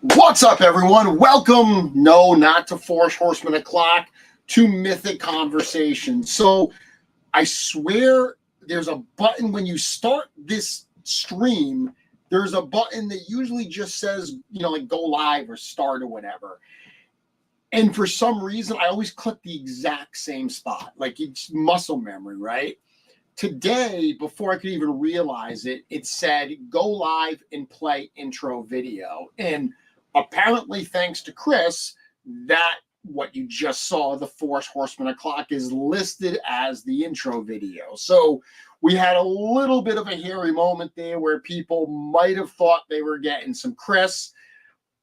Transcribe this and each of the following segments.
What's up, everyone? Welcome, no, not to Force Horsemen o'clock, to Mythic Conversations. So I swear there's a button when you start this stream, there's a button that usually just says, like go live or start or whatever. And for some reason, I always click the exact same spot. Like it's muscle memory, right? Today, before I could even realize it, it said go live and play intro video. And apparently, thanks to Chris, that what you just saw, the Force Horseman o'clock, is listed as the intro video. So we had a little bit of a hairy moment there where people might have thought they were getting some Chris.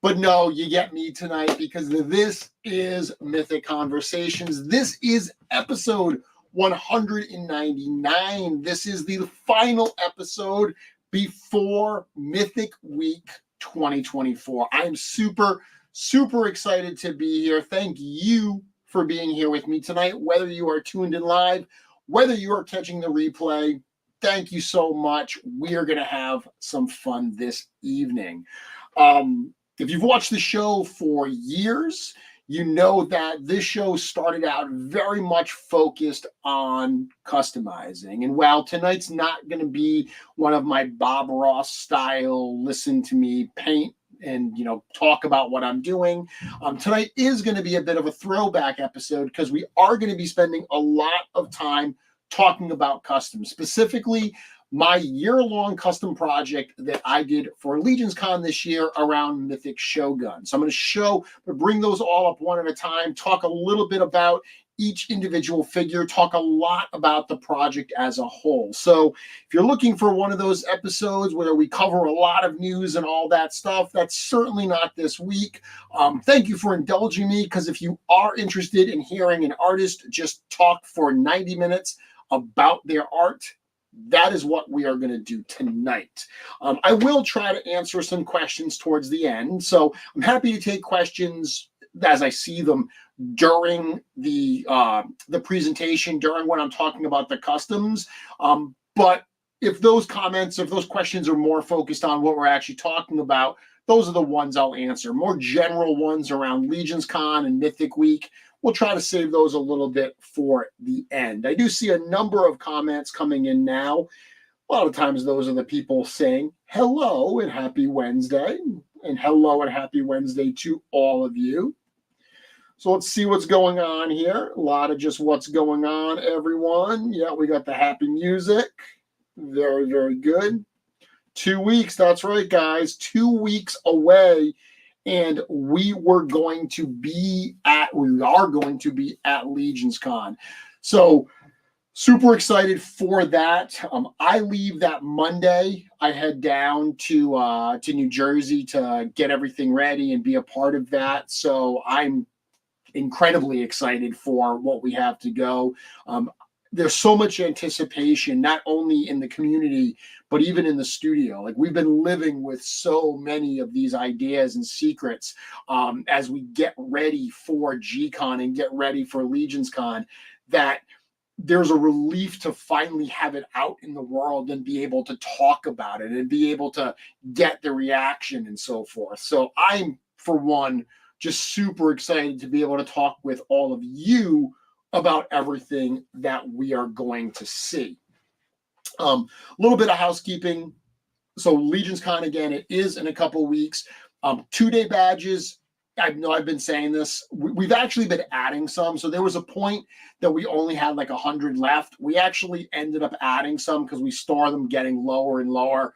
But no, you get me tonight because this is Mythic Conversations. This is episode 199. This is the final episode before Mythic Week 2024. I'm super excited to be here. Thank you for being here with me tonight, whether you are tuned in live, whether you are catching the replay. Thank you so much. We are going to have some fun this evening. If you've watched the show for years, you know that this show started out very much focused on customizing. And while tonight's not going to be one of my Bob Ross style, listen to me paint and, talk about what I'm doing, tonight is going to be a bit of a throwback episode because we are going to be spending a lot of time talking about custom, specifically my year-long custom project that I did for LegionsCon this year around Mythic Shoguns. So I'm going to bring those all up one at a time, talk a little bit about each individual figure, talk a lot about the project as a whole. So if you're looking for one of those episodes where we cover a lot of news and all that stuff, that's certainly not this week. Thank you for indulging me, because if you are interested in hearing an artist just talk for 90 minutes about their art, that is what we are going to do tonight. I will try to answer some questions towards the end. So I'm happy to take questions as I see them during the presentation, during when I'm talking about the customs. But if those questions are more focused on what we're actually talking about, those are the ones I'll answer. More general ones around LegionsCon and Mythic Week, we'll try to save those a little bit for the end. I do see a number of comments coming in now. A lot of times those are the people saying hello and happy Wednesday. And hello and happy Wednesday to all of you. So let's see what's going on here. A lot of just what's going on, everyone. Yeah, we got the happy music. Very, very good. 2 weeks. That's right, guys. 2 weeks away. And we are going to be at LegionsCon. So super excited for that. I leave that Monday. I head down to New Jersey to get everything ready and be a part of that. So I'm incredibly excited for what we have to go. There's so much anticipation, not only in the community, but even in the studio. Like, we've been living with so many of these ideas and secrets as we get ready for G-Con and get ready for LegionsCon, that there's a relief to finally have it out in the world and be able to talk about it and be able to get the reaction and so forth. So I'm, for one, just super excited to be able to talk with all of you about everything that we are going to see. A little bit of housekeeping. So LegionsCon, again, it is in a couple weeks. 2-day badges. I know I've been saying this. We've actually been adding some. So there was a point that we only had like 100 left. We actually ended up adding some because we saw them getting lower and lower.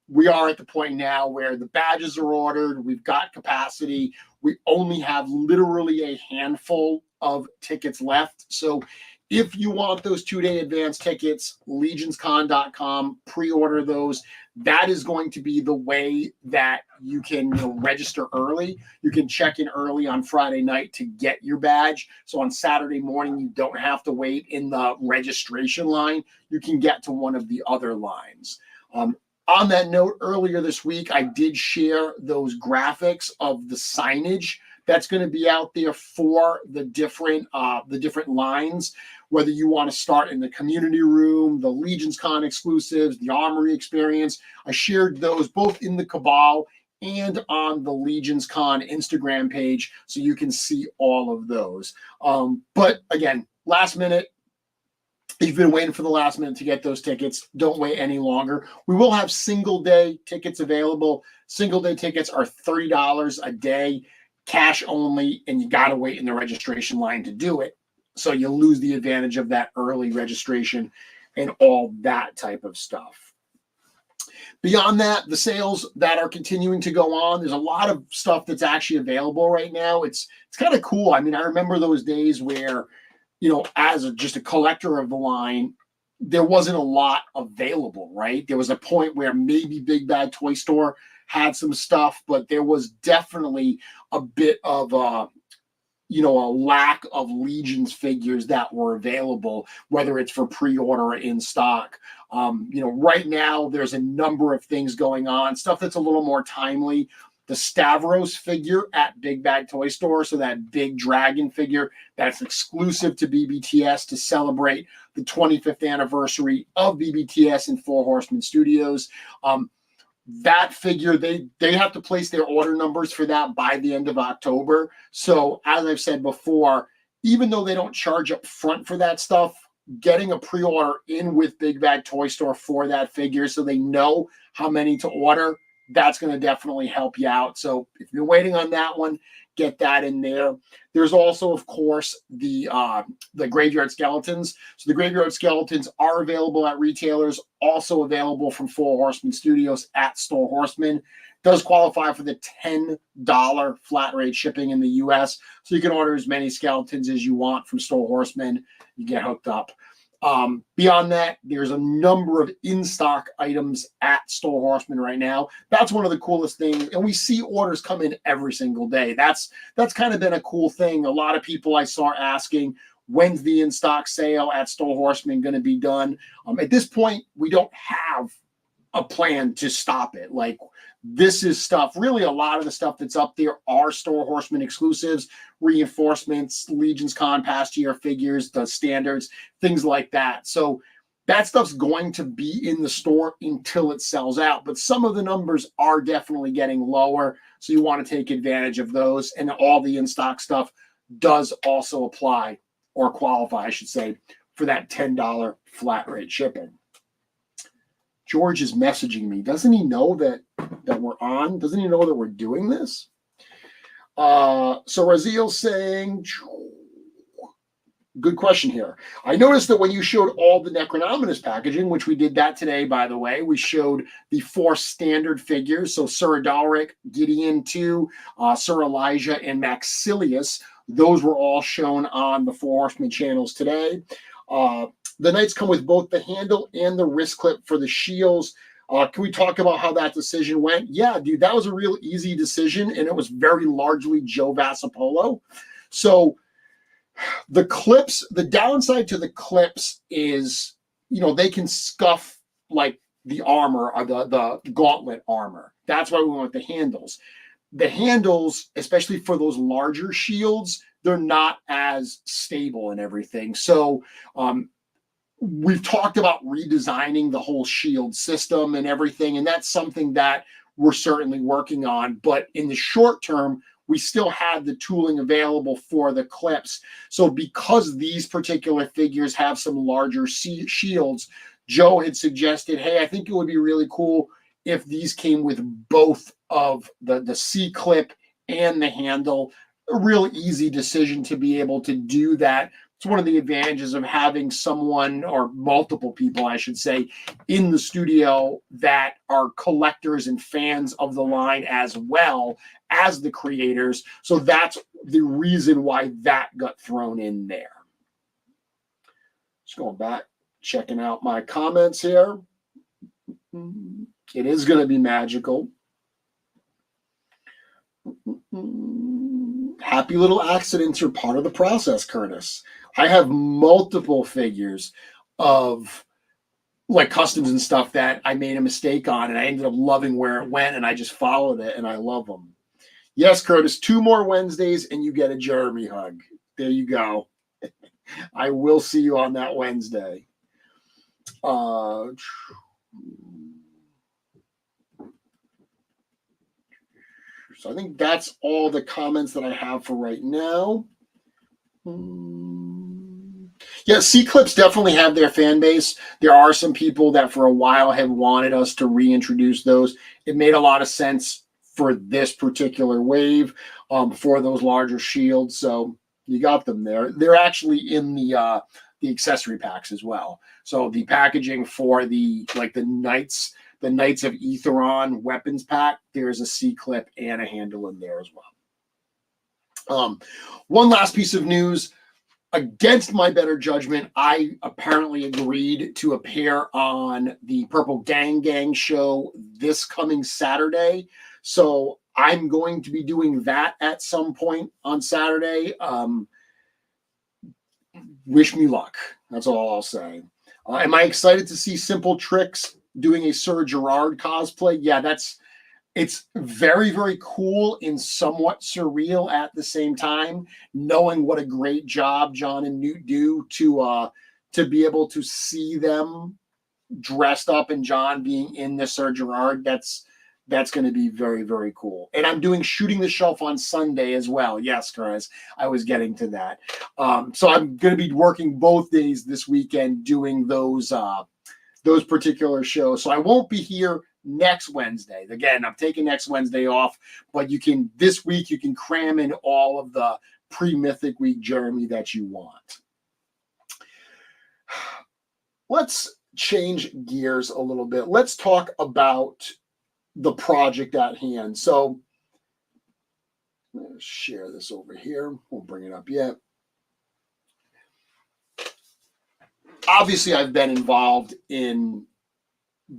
We are at the point now where the badges are ordered. We've got capacity. We only have literally a handful of tickets left. So if you want those 2-day advance tickets, legionscon.com, pre-order those. That is going to be the way that you can register early. You can check in early on Friday night to get your badge. So on Saturday morning, you don't have to wait in the registration line. You can get to one of the other lines. On that note, earlier this week, I did share those graphics of the signage that's going to be out there for the different lines, whether you want to start in the community room, the LegionsCon exclusives, the Armory experience. I shared those both in the Cabal and on the LegionsCon Instagram page, so you can see all of those. But again, last minute, if you've been waiting for the last minute to get those tickets, don't wait any longer. We will have single day tickets available. Single day tickets are $30 a day, cash only, and you got to wait in the registration line to do it. So you lose the advantage of that early registration and all that type of stuff. Beyond that, the sales that are continuing to go on, there's a lot of stuff that's actually available right now. It's kind of cool. I mean, I remember those days where, you know, as just a collector of the line, there wasn't a lot available, right? There was a point where maybe Big Bad Toy Store had some stuff, but there was definitely a bit of a lack of Legions figures that were available, whether it's for pre-order or in stock. Right now there's a number of things going on, stuff that's a little more timely. The Stavros figure at Big Bad Toy Store, so that big dragon figure that's exclusive to BBTS to celebrate the 25th anniversary of BBTS and Four Horsemen Studios. That figure, they have to place their order numbers for that by the end of October. So as I've said before, even though they don't charge up front for that stuff, getting a pre-order in with Big Bad Toy Store for that figure so they know how many to order, that's going to definitely help you out. So if you're waiting on that one, get that in there. There's also, of course, the Graveyard Skeletons. So the Graveyard Skeletons are available at retailers, also available from Four Horsemen Studios at Store Horsemen. Does qualify for the $10 flat rate shipping in the US. So you can order as many skeletons as you want from Store Horsemen. You get hooked up. Beyond that, there's a number of in-stock items at Store Horsemen right now. That's one of the coolest things, and we see orders come in every single day. That's kind of been a cool thing. A lot of people I saw asking, when's the in-stock sale at Store Horsemen going to be done? At this point, we don't have a plan to stop it. Like, this is stuff, really a lot of the stuff that's up there are Store Horsemen exclusives, reinforcements, LegionsCon past year figures, the standards, things like that. So that stuff's going to be in the store until it sells out. But some of the numbers are definitely getting lower. So you want to take advantage of those. And all the in-stock stuff does also apply, or qualify, I should say, for that $10 flat rate shipping. George is messaging me. Doesn't he know that we're on? Doesn't he know that we're doing this? So Raziel's saying, good question here. I noticed that when you showed all the Necronominus packaging, which we did that today, by the way, we showed the 4 standard figures. So Sir Adalric, Gideon 2, Sir Elijah, and Maxilius. Those were all shown on the Four Horsemen channels today. The knights come with both the handle and the wrist clip for the shields. Can we talk about how that decision went? Yeah, dude, that was a real easy decision, and it was very largely Joe Vassapolo. So the clips, the downside to the clips is, they can scuff like the armor or the gauntlet armor. That's why we went with the handles. The handles, especially for those larger shields, they're not as stable and everything. So we've talked about redesigning the whole shield system and everything, and that's something that we're certainly working on. But in the short term, we still had the tooling available for the clips. So because these particular figures have some larger shields, Joe had suggested, hey, I think it would be really cool if these came with both of the C-clip and the handle. A real easy decision to be able to do that. It's one of the advantages of having someone, or multiple people, I should say, in the studio that are collectors and fans of the line as well as the creators. So that's the reason why that got thrown in there. Just going back, checking out my comments here. It is going to be magical. Happy little accidents are part of the process, Curtis. I have multiple figures of like customs and stuff that I made a mistake on, and I ended up loving where it went, and I just followed it, and I love them. Yes, Curtis, 2 more Wednesdays, and you get a Jeremy hug. There you go. I will see you on that Wednesday. So I think that's all the comments that I have for right now. Yeah, C-Clips definitely have their fan base. There are some people that for a while have wanted us to reintroduce those. It made a lot of sense for this particular wave, for those larger shields. So you got them there. They're actually in the accessory packs as well. So the packaging for the Knights of Aetheron weapons pack, there's a C-Clip and a handle in there as well. One last piece of news. Against my better judgment, I apparently agreed to appear on the Purple Gang show this coming Saturday. So I'm going to be doing that at some point on Saturday. Wish me luck. That's all I'll say. Am I excited to see Simple Tricks doing a Sir Gerard cosplay? Yeah, it's very, very cool and somewhat surreal at the same time, knowing what a great job John and Newt do to be able to see them dressed up and John being in the Sir Gerard. That's going to be very, very cool. And I'm doing Shooting the Shelf on Sunday as well. Yes, Chris, I was getting to that. So I'm going to be working both days this weekend doing those particular shows. So I won't be here next Wednesday. Again, I'm taking next Wednesday off, but this week you can cram in all of the pre-Mythic Week Jeremy that you want. Let's change gears a little bit. Let's talk about the project at hand. So let's share this over here. Won't bring it up yet. Obviously, I've been involved in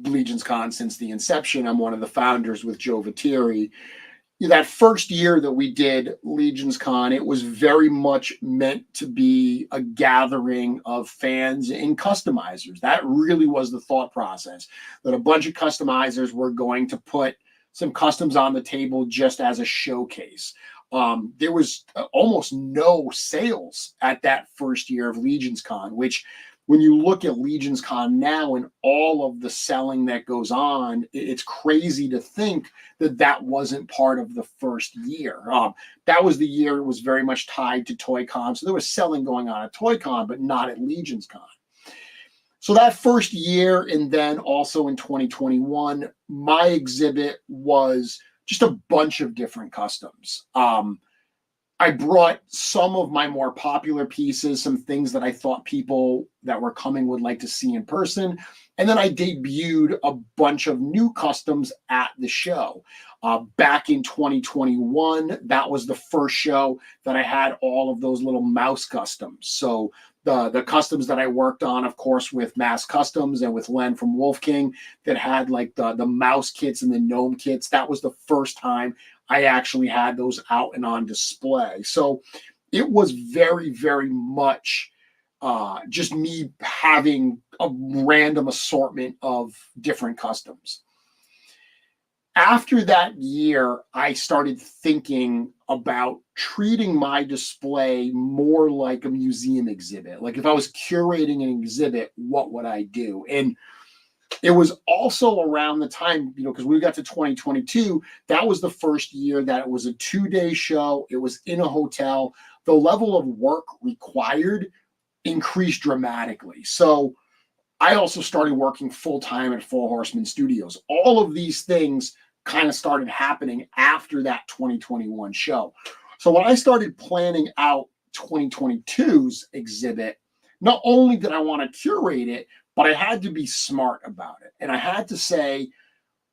LegionsCon since the inception. I'm one of the founders with Joe Viteri. That first year that we did LegionsCon, it was very much meant to be a gathering of fans and customizers. That really was the thought process, that a bunch of customizers were going to put some customs on the table just as a showcase. There was almost no sales at that first year of LegionsCon, which when you look at LegionsCon now and all of the selling that goes on, it's crazy to think that wasn't part of the first year. That was the year it was very much tied to ToyCon. So there was selling going on at ToyCon, but not at LegionsCon. So that first year, and then also in 2021, my exhibit was just a bunch of different customs. I brought some of my more popular pieces, some things that I thought people that were coming would like to see in person. And then I debuted a bunch of new customs at the show. Back in 2021, that was the first show that I had all of those little mouse customs. So the customs that I worked on, of course, with Mass Customs and with Len from Wolf King that had like the mouse kits and the gnome kits. That was the first time I actually had those out and on display. So it was very, very much just me having a random assortment of different customs. After that year, I started thinking about treating my display more like a museum exhibit. Like if I was curating an exhibit, what would I do? And it was also around the time, because we got to 2022, that was the first year that it was a 2-day show. It was in a hotel. The level of work required increased dramatically. So I also started working full-time at Four Horsemen Studios. All of these things kind of started happening after that 2021 show. So when I started planning out 2022's exhibit, not only did I want to curate it, but I had to be smart about it. And I had to say,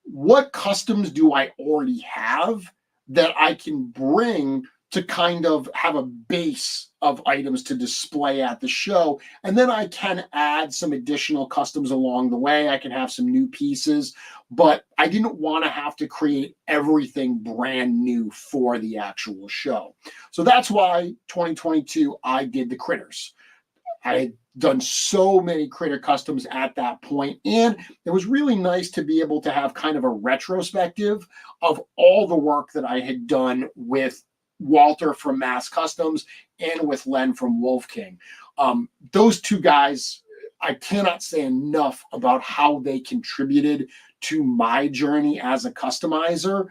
what customs do I already have that I can bring to kind of have a base of items to display at the show? And then I can add some additional customs along the way. I can have some new pieces, but I didn't want to have to create everything brand new for the actual show. So that's why 2022, I did the critters. I had done so many critter customs at that point, and it was really nice to be able to have kind of a retrospective of all the work that I had done with Walter from Mass Customs and with Len from Wolf King. Those two guys, I cannot say enough about how they contributed to my journey as a customizer.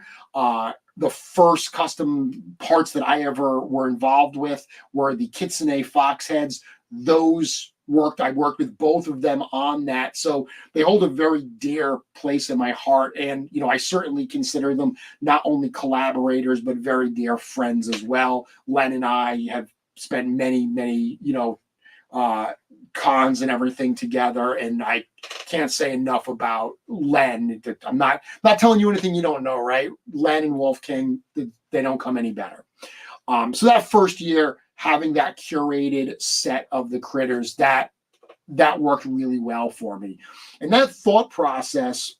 the first custom parts that I ever were involved with were the Kitsune fox heads. Those worked. I worked with both of them on that. So they hold a very dear place in my heart. And, you know, I certainly consider them not only collaborators, but very dear friends as well. Len and I have spent many, you know, cons and everything together. And I can't say enough about Len. I'm not telling you anything you don't know, right? Len and Wolf King, they don't come any better. So that first year, having that curated set of the critters, that worked really well for me. And that thought process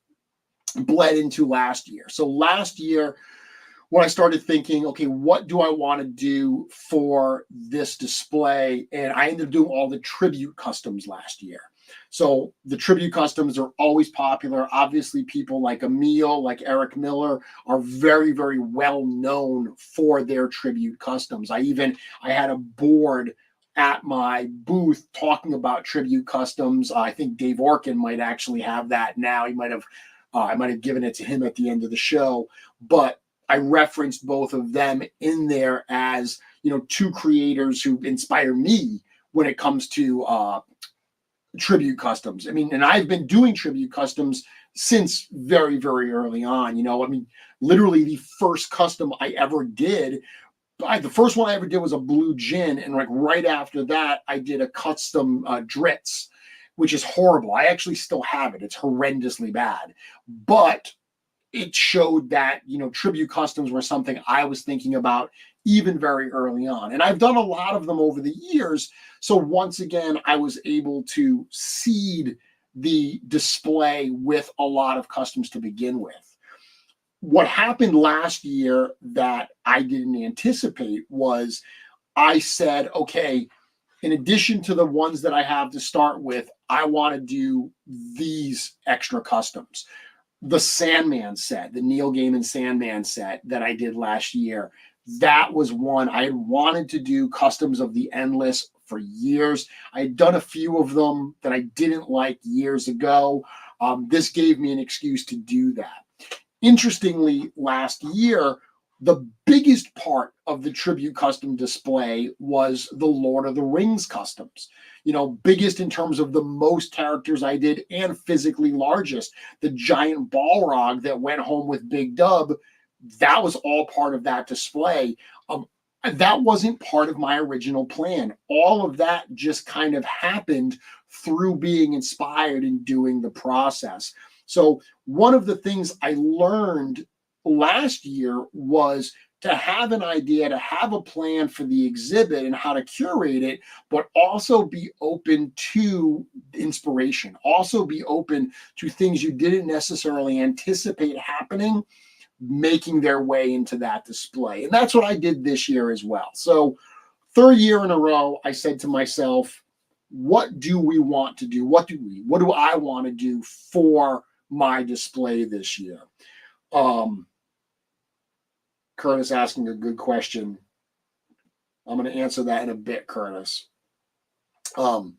bled into last year. So last year, when I started thinking, okay, what do I want to do for this display? And I ended up doing all the tribute customs last year. So the tribute customs are always popular. Obviously, people like Emil, like Eric Miller are very, very well known for their tribute customs. I had a board at my booth talking about tribute customs. I think Dave Orkin might actually have that now. He might have, I might have given it to him at the end of the show, but I referenced both of them in there as, you know, two creators who inspire me when it comes to tribute customs. I mean, and I've been doing tribute customs since very, very early on. You know, I mean, literally the first custom I ever did, the first one I ever did was a blue gin, and like right after that, I did a custom Dritz, which is horrible. I actually still have it. It's horrendously bad, but it showed that, you know, tribute customs were something I was thinking about even very early on. And I've done a lot of them over the years. So once again, I was able to seed the display with a lot of customs to begin with. What happened last year that I didn't anticipate was I said, okay, in addition to the ones that I have to start with, I want to do these extra customs. The Sandman set, the Neil Gaiman Sandman set that I did last year, that was one I had wanted to do customs of the Endless for years. I had done a few of them that I didn't like years ago. This gave me an excuse to do that. Interestingly, last year, the biggest part of the tribute custom display was the Lord of the Rings customs. You know, biggest in terms of the most characters I did and physically largest. The giant Balrog that went home with Big Dub, that was all part of that display. That wasn't part of my original plan. All of that just kind of happened through being inspired and doing the process. So one of the things I learned last year was to have an idea, to have a plan for the exhibit and how to curate it, but also be open to inspiration, also be open to things you didn't necessarily anticipate happening, making their way into that display. And that's what I did this year as well. So third year in a row, I said to myself, what do we want to do? What do I want to do for my display this year? Curtis asking a good question. I'm going to answer that in a bit, Curtis. So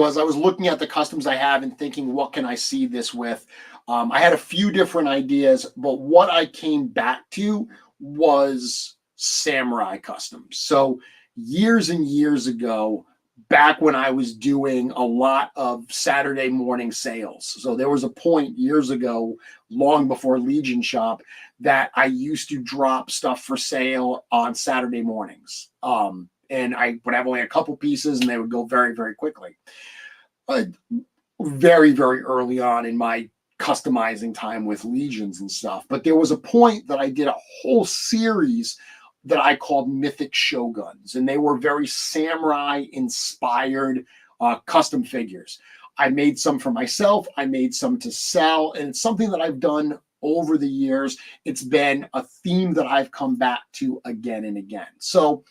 as I was looking at the customs I have and thinking, what can I see this with? I had a few different ideas, but what I came back to was samurai customs. So years and years ago, back when I was doing a lot of Saturday morning sales. So there was a point years ago, long before Legion Shop, that I used to drop stuff for sale on Saturday mornings. And I would have only a couple pieces and they would go very, very quickly. Very, very early on in my customizing time with Legions and stuff. But there was a point that I did a whole series that I called Mythic Shoguns, and they were very samurai-inspired custom figures. I made some for myself, I made some to sell, and it's something that I've done over the years. It's been a theme that I've come back to again and again. So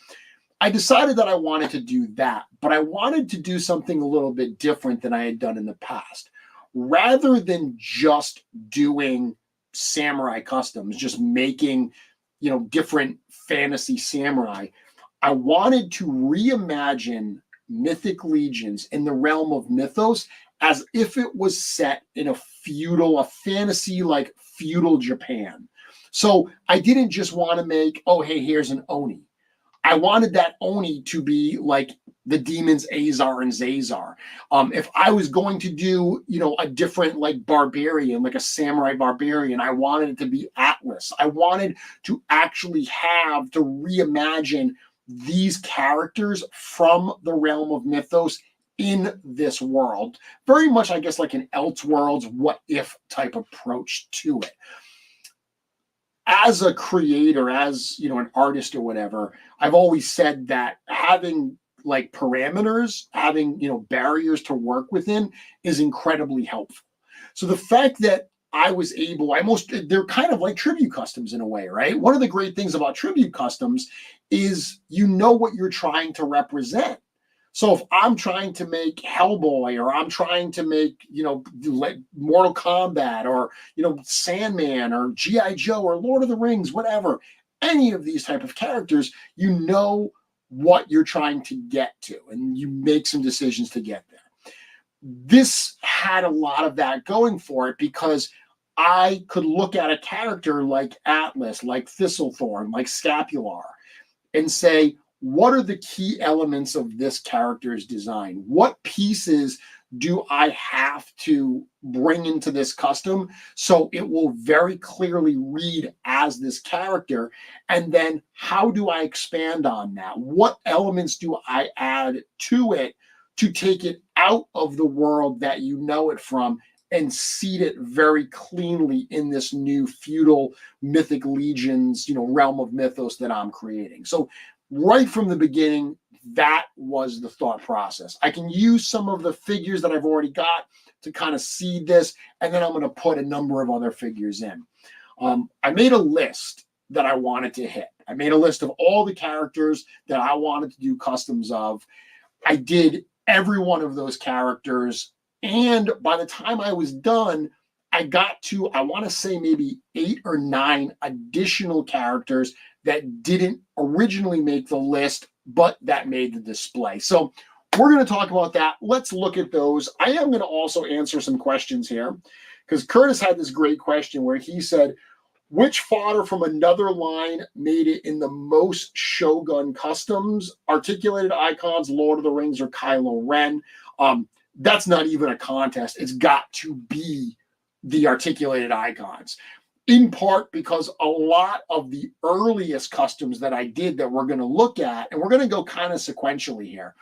I decided that I wanted to do that, but I wanted to do something a little bit different than I had done in the past. Rather than just doing samurai customs, just making, you know, different fantasy samurai, I wanted to reimagine Mythic Legions in the Realm of Mythos as if it was set in a fantasy like feudal Japan. So I didn't just want to make, oh, hey, here's an Oni. I wanted that Oni to be like the demons Azar and Zazar. If I was going to do, a different like barbarian, like a samurai barbarian, I wanted it to be Atlas. I wanted to actually have to reimagine these characters from the realm of Mythos in this world. Very much, I guess, like an Elseworlds what if type approach to it. As a creator, as an artist or whatever, I've always said that having like parameters, having barriers to work within is incredibly helpful. So the fact that I was able, they're kind of like tribute customs in a way, right? One of the great things about tribute customs is what you're trying to represent. So if I'm trying to make Hellboy, or I'm trying to make, Mortal Kombat, or, Sandman, or G.I. Joe, or Lord of the Rings, whatever, any of these type of characters, what you're trying to get to, and you make some decisions to get there. This had a lot of that going for it because I could look at a character like Atlas, like Thistlethorn, like Scapular, and say, what are the key elements of this character's design? What pieces do I have to bring into this custom so it will very clearly read as this character? And then how do I expand on that? What elements do I add to it to take it out of the world that you know it from and seed it very cleanly in this new feudal Mythic Legions, Realm of Mythos that I'm creating? So right from the beginning, that was the thought process. I can use some of the figures that I've already got to kind of seed this, and then I'm going to put a number of other figures in. I made a list that I wanted to hit. I made a list of all the characters that I wanted to do customs of. I did every one of those characters, and by the time I was done, I got to, I want to say maybe 8 or 9 additional characters that didn't originally make the list, but that made the display. So we're going to talk about that. Let's look at those. I am going to also answer some questions here, because Curtis had this great question where he said, which fodder from another line made it in the most Shogun customs? Articulated icons, Lord of the Rings, or Kylo Ren? That's not even a contest. It's got to be the articulated icons. In part because a lot of the earliest customs that I did that we're going to look at, and we're going to go kind of sequentially here,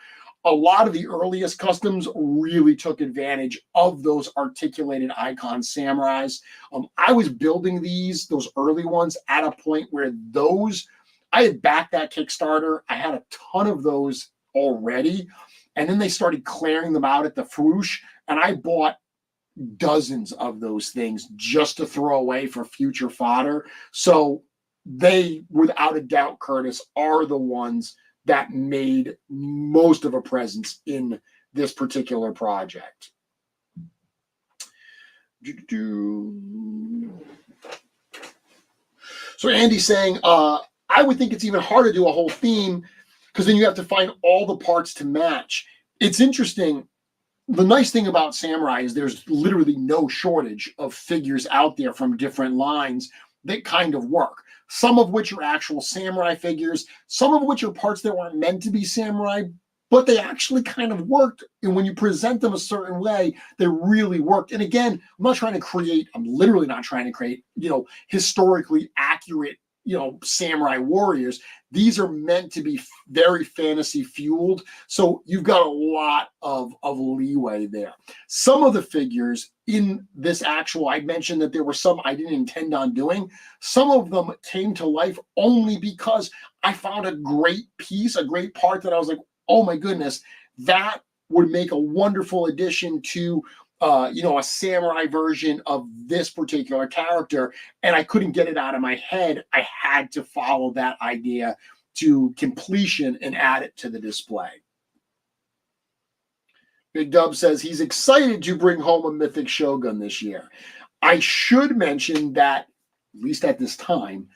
a lot of the earliest customs really took advantage of those articulated icon samurais. I was building those early ones at a point where I had backed that Kickstarter. I had a ton of those already. And then they started clearing them out at the Fwoosh, and I bought dozens of those things just to throw away for future fodder. So they, without a doubt, Curtis, are the ones that made most of a presence in this particular project. So Andy's saying, I would think it's even harder to do a whole theme because then you have to find all the parts to match. It's interesting. The nice thing about Samurai is there's literally no shortage of figures out there from different lines that kind of work. Some of which are actual samurai figures, some of which are parts that weren't meant to be samurai, but they actually kind of worked. And when you present them a certain way, they really worked. And again, I'm literally not trying to create, historically accurate, samurai warriors. These are meant to be very fantasy fueled. So you've got a lot of leeway there. Some of the figures in this I mentioned that there were some I didn't intend on doing. Some of them came to life only because I found a great piece, a great part that I was like, oh my goodness, that would make a wonderful addition to a samurai version of this particular character, and I couldn't get it out of my head. I had to follow that idea to completion and add it to the display. Big Dub says he's excited to bring home a Mythic Shogun this year. I should mention that, at least at this time,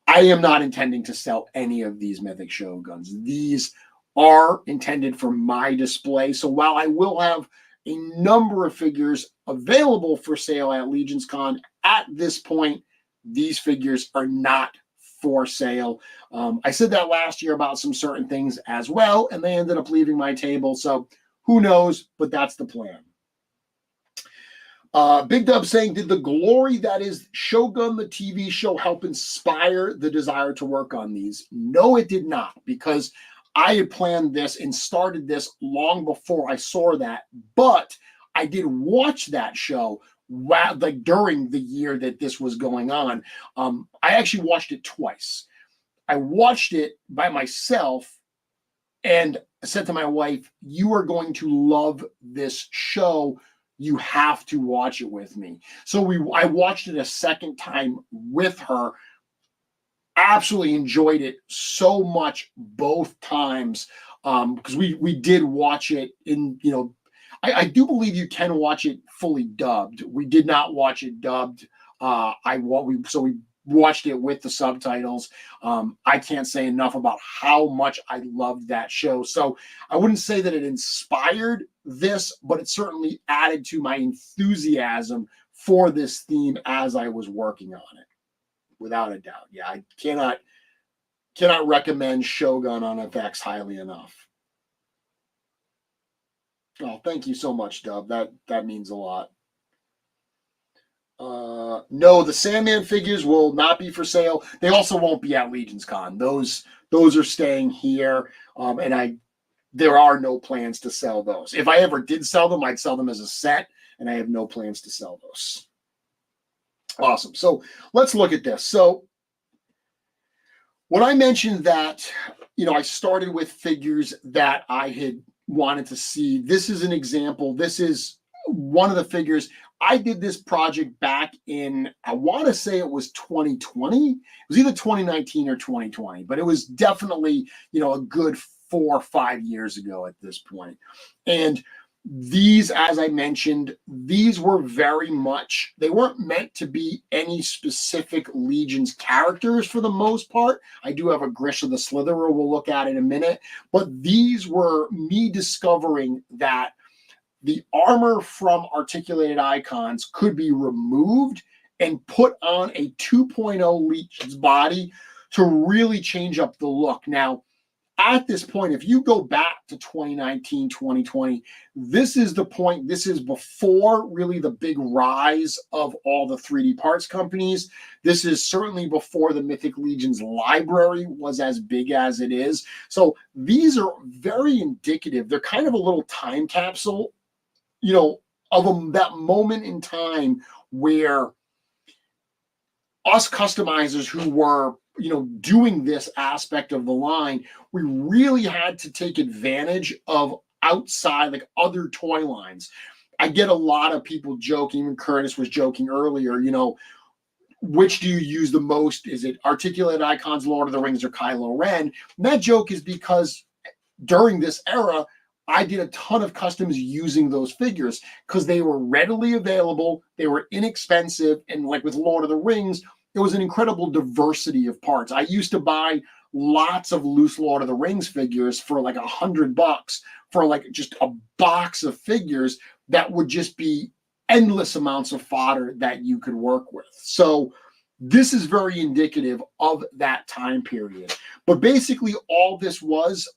I am not intending to sell any of these Mythic Shoguns. These are intended for my display. So while I will have a number of figures available for sale at LegionsCon. At this point, these figures are not for sale. I said that last year about some certain things as well, and they ended up leaving my table. So who knows, but that's the plan. Big Dub saying, did the glory that is Shogun, the TV show, help inspire the desire to work on these? No, it did not, because I had planned this and started this long before I saw that, but I did watch that show like during the year that this was going on. I actually watched it twice. I watched it by myself and said to my wife, you are going to love this show. You have to watch it with me. So I watched it a second time with her. Absolutely enjoyed it so much both times, because we did watch it in, I do believe you can watch it fully dubbed. We did not watch it dubbed. We watched it with the subtitles. I can't say enough about how much I loved that show. So I wouldn't say that it inspired this, but it certainly added to my enthusiasm for this theme as I was working on it. Without a doubt. Yeah, I cannot recommend Shogun on FX highly enough. Oh, thank you so much, Dub. That means a lot. No, the Sandman figures will not be for sale. They also won't be at LegionsCon. Those are staying here, and there are no plans to sell those. If I ever did sell them, I'd sell them as a set, and I have no plans to sell those. Awesome. So let's look at this. So when I mentioned that, I started with figures that I had wanted to see, this is an example. This is one of the figures. I did this project back in, I want to say it was 2020. It was either 2019 or 2020, but it was definitely, a good 4 or 5 years ago at this point. And these, as I mentioned, these were very much, they weren't meant to be any specific Legions characters for the most part. I do have a Grisha the Slitherer we'll look at in a minute, but these were me discovering that the armor from articulated icons could be removed and put on a 2.0 Legion's body to really change up the look. Now, at this point, if you go back to 2019, 2020, this is the point. This is before really the big rise of all the 3D parts companies. This is certainly before the Mythic Legions library was as big as it is. So these are very indicative. They're kind of a little time capsule, of that moment in time where us customizers who were doing this aspect of the line, we really had to take advantage of outside, like other toy lines. I get a lot of people joking, even Curtis was joking earlier, which do you use the most? Is it articulated icons, Lord of the Rings, or Kylo Ren? And that joke is because during this era, I did a ton of customs using those figures because they were readily available, they were inexpensive, and like with Lord of the Rings, it was an incredible diversity of parts. I used to buy lots of loose Lord of the Rings figures for like $100 for like just a box of figures that would just be endless amounts of fodder that you could work with. So this is very indicative of that time period. But basically all this was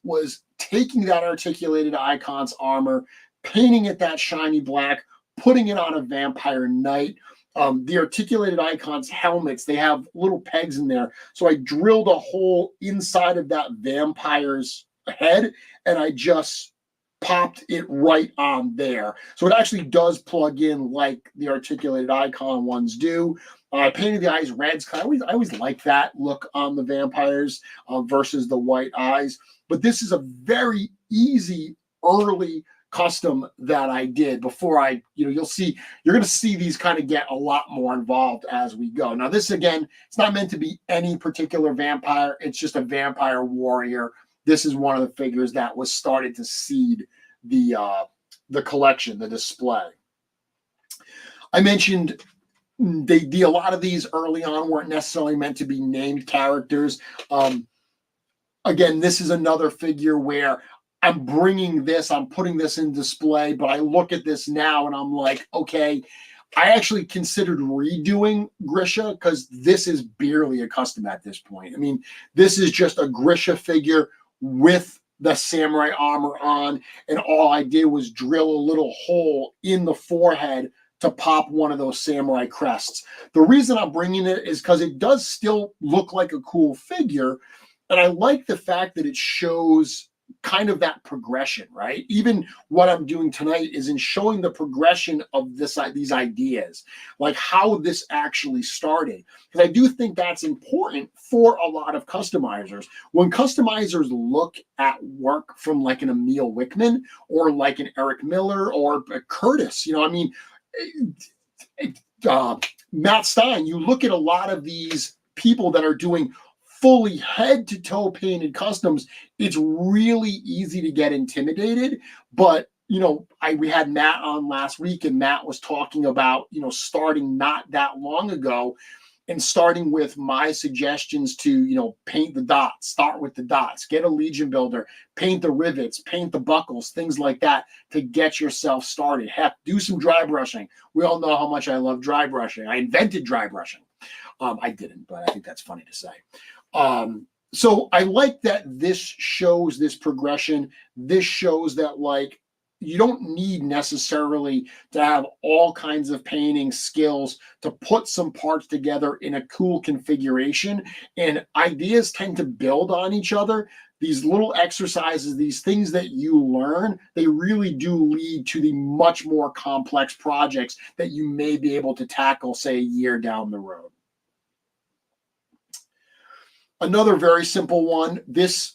taking that articulated icons armor, painting it that shiny black, putting it on a vampire knight. The articulated icons helmets, they have little pegs in there. So I drilled a hole inside of that vampire's head and I just popped it right on there. So it actually does plug in like the articulated icon ones do. I painted the eyes reds. I always like that look on the vampires versus the white eyes. But this is a very easy early custom that I did before you're going to see these kind of get a lot more involved as we go. Now this, again, it's not meant to be any particular vampire. It's just a vampire warrior. This is one of the figures that was started to seed the collection, the display. I mentioned a lot of these early on weren't necessarily meant to be named characters. Again, this is another figure where I'm bringing this, I'm putting this in display, but I look at this now and I'm like, okay, I actually considered redoing Grisha because this is barely a custom at this point. I mean, this is just a Grisha figure with the samurai armor on, and all I did was drill a little hole in the forehead to pop one of those samurai crests. The reason I'm bringing it is because it does still look like a cool figure, and I like the fact that it shows kind of that progression, right? Even what I'm doing tonight is in showing the progression of these ideas, like how this actually started. Because I do think that's important for a lot of customizers. When customizers look at work from like an Emil Wickman or like an Eric Miller or a Curtis, you know, I mean, Matt Stein, you look at a lot of these people that are doing fully head-to-toe painted customs, it's really easy to get intimidated. But, you know, we had Matt on last week, and Matt was talking about, you know, starting not that long ago and starting with my suggestions to, you know, paint the dots, start with the dots, get a Legion builder, paint the rivets, paint the buckles, things like that to get yourself started. Heck, do some dry brushing. We all know how much I love dry brushing. I invented dry brushing. I didn't, but I think that's funny to say. So I like that this shows this progression. This shows that, like, you don't need necessarily to have all kinds of painting skills to put some parts together in a cool configuration, and ideas tend to build on each other. These little exercises, these things that you learn, they really do lead to the much more complex projects that you may be able to tackle, say, a year down the road. Another very simple one, this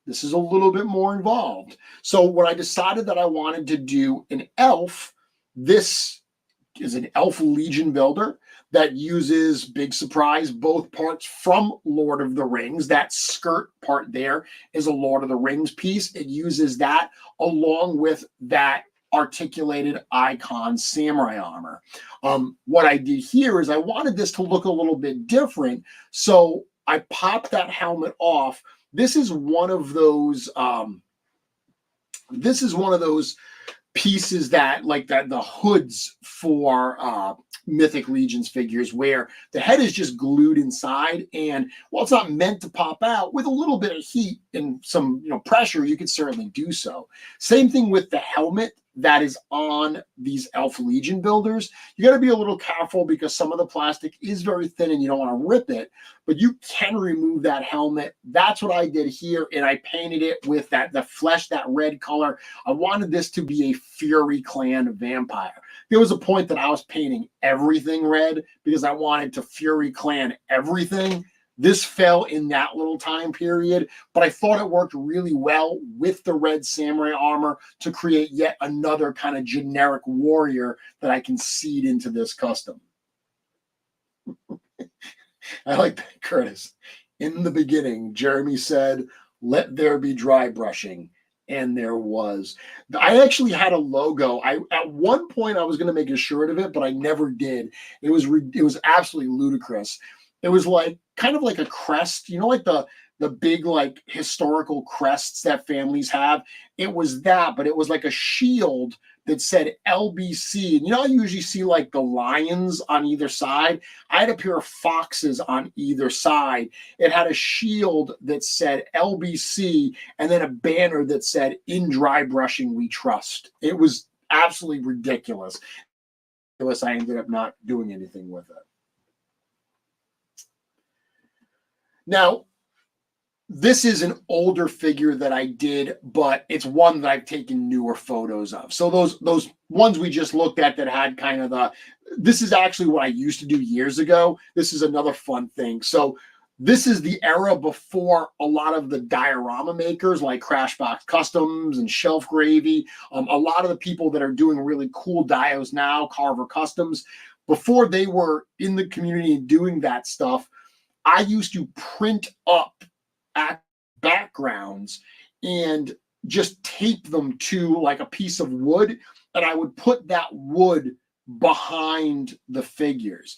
is a little bit more involved. So when I decided that I wanted to do an elf, this is an elf Legion builder that uses, big surprise, both parts from Lord of the Rings. That skirt part there is a Lord of the Rings piece. It uses that along with that articulated icon samurai armor. What I did here is I wanted this to look a little bit different, so I popped that helmet off. This is one of those. This is one of those pieces that, like the hoods for Mythic Legions figures, where the head is just glued inside, and while it's not meant to pop out, with a little bit of heat and some, you know, pressure, you could certainly do so. Same thing with the helmet that is on these Elf Legion builders. You got to be a little careful because some of the plastic is very thin and you don't want to rip it, but you can remove that helmet. That's what I did here, and I painted it with the flesh, that red color. I wanted this to be a Fury Clan vampire. There was a point that I was painting everything red because I wanted to Fury Clan everything. This fell in that little time period, but I thought it worked really well with the red samurai armor to create yet another kind of generic warrior that I can seed into this custom. I like that, Curtis. In the beginning, Jeremy said, "Let there be dry brushing." And there was. I actually had a logo. At one point I was going to make a shirt of it, but I never did. It was absolutely ludicrous. It was like kind of like a crest, you know, like the big like historical crests that families have. It was that, but it was like a shield that said LBC. And you know, I usually see like the lions on either side. I had a pair of foxes on either side. It had a shield that said LBC and then a banner that said, "In dry brushing we trust." It was absolutely ridiculous. I ended up not doing anything with it. Now, this is an older figure that I did, but it's one that I've taken newer photos of. So those ones we just looked at that had kind of this is actually what I used to do years ago. This is another fun thing. So this is the era before a lot of the diorama makers like Crashbox Customs and Shelf Gravy, a lot of the people that are doing really cool dios now, Carver Customs, before they were in the community and doing that stuff, I used to print up backgrounds and just tape them to like a piece of wood, and I would put that wood behind the figures.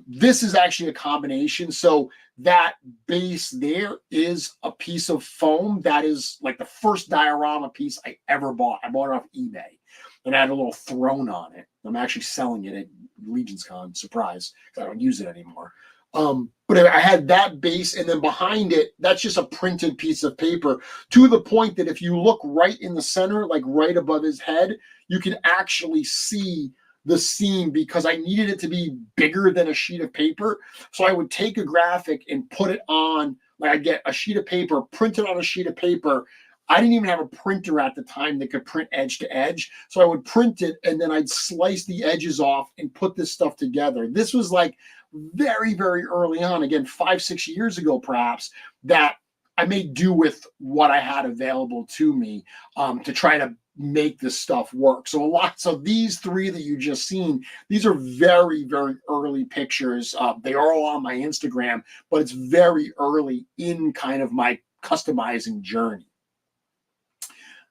This is actually a combination. So that base there is a piece of foam that is like the first diorama piece I ever bought. I bought it off eBay, and I had a little throne on it. I'm actually selling it at LegionsCon, surprise, because I don't use it anymore. But I had that base, and then behind it, that's just a printed piece of paper, to the point that if you look right in the center, like right above his head, you can actually see the seam, because I needed it to be bigger than a sheet of paper. So I would take a graphic and put it on, like I'd get a sheet of paper, print it on a sheet of paper. I didn't even have a printer at the time that could print edge to edge. So I would print it, and then I'd slice the edges off and put this stuff together. This was like very, very early on, again, 5-6 years ago, perhaps, that I made do with what I had available to me to try to make this stuff work. So these three that you just seen, these are very, very early pictures. They are all on my Instagram, but it's very early in kind of my customizing journey.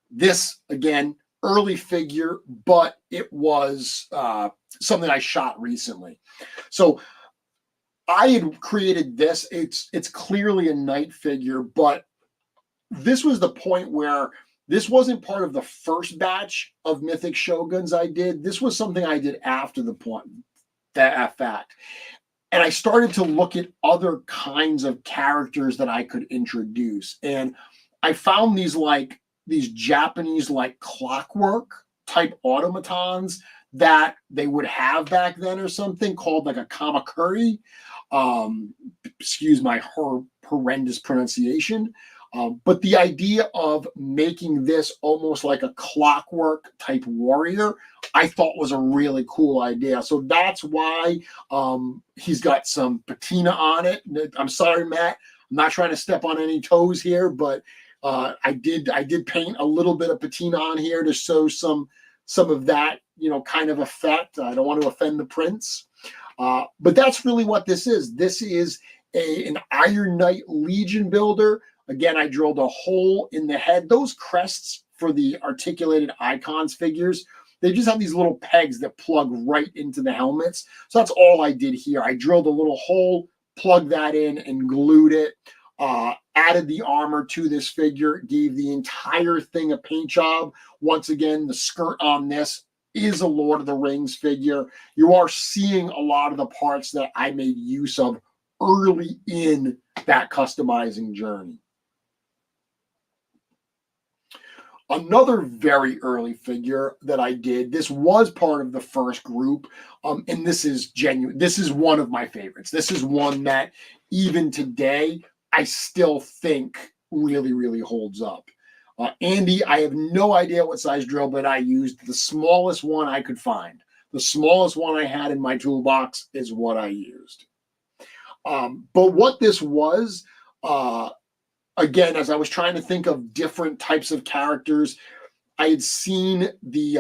This, again, early figure, but it was something I shot recently. So I had created this. It's clearly a knight figure, but this was the point where this wasn't part of the first batch of Mythic Shoguns I did. This was something I did after the point, that fact. And I started to look at other kinds of characters that I could introduce. And I found these Japanese like clockwork type automatons that they would have back then, or something called like a kamakuri. Excuse my horrendous pronunciation. But the idea of making this almost like a clockwork type warrior, I thought was a really cool idea. So that's why he's got some patina on it. I'm sorry, Matt. I'm not trying to step on any toes here, but I did paint a little bit of patina on here to show some of that, kind of effect. I don't want to offend the prince. But that's really what this is. This is an Iron Knight Legion builder. Again, I drilled a hole in the head. Those crests for the articulated icons figures, they just have these little pegs that plug right into the helmets. So that's all I did here. I drilled a little hole, plugged that in, and glued it. Added the armor to this figure, gave the entire thing a paint job. Once again, the skirt on this is a Lord of the Rings figure. You are seeing a lot of the parts that I made use of early in that customizing journey. Another very early figure that I did, this was part of the first group, and this is genuine. This is one of my favorites. This is one that even today I still think really, really holds up. Andy, I have no idea what size drill bit I used. The smallest one I could find. The smallest one I had in my toolbox is what I used. But what this was, again, as I was trying to think of different types of characters, I had seen the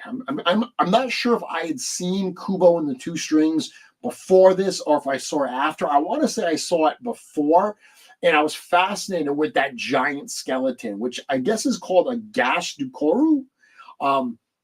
I'm not sure if I had seen Kubo and the Two Strings before this or if I saw it after. I want to say I saw it before, and I was fascinated with that giant skeleton, which I guess is called a gash dukoru.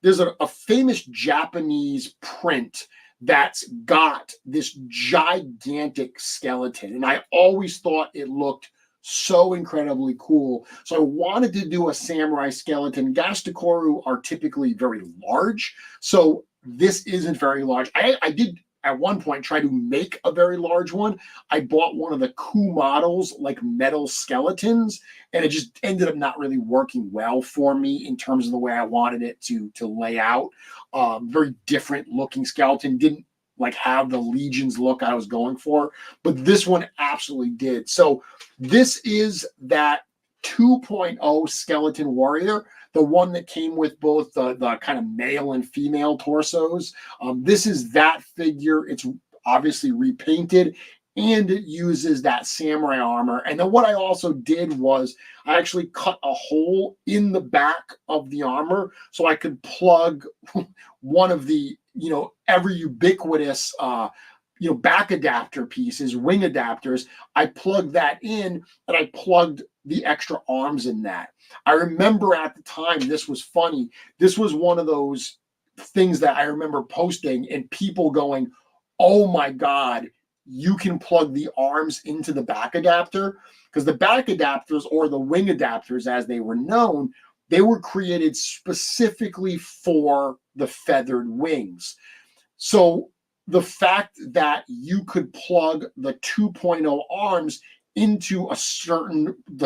There's a famous Japanese print that's got this gigantic skeleton, and I always thought it looked so incredibly cool. So I wanted to do a samurai skeleton. Gashtakoru are typically very large, so this isn't very large. I did at one point try to make a very large one. I bought one of the Ku models, like metal skeletons, and it just ended up not really working well for me in terms of the way I wanted it to lay out. Very different looking skeleton. Didn't like have the Legions look I was going for, but this one absolutely did. So this is that 2.0 skeleton warrior, the one that came with both the kind of male and female torsos. This is that figure. It's obviously repainted, and it uses that samurai armor. And then what I also did was I actually cut a hole in the back of the armor so I could plug one of the, ever ubiquitous, back adapter pieces, wing adapters. I plugged that in, and I plugged the extra arms in that. I remember at the time, this was funny. This was one of those things that I remember posting and people going, oh my God, you can plug the arms into the back adapter. Because the back adapters, or the wing adapters as they were known, they were created specifically for the feathered wings. So the fact that you could plug the 2.0 arms into the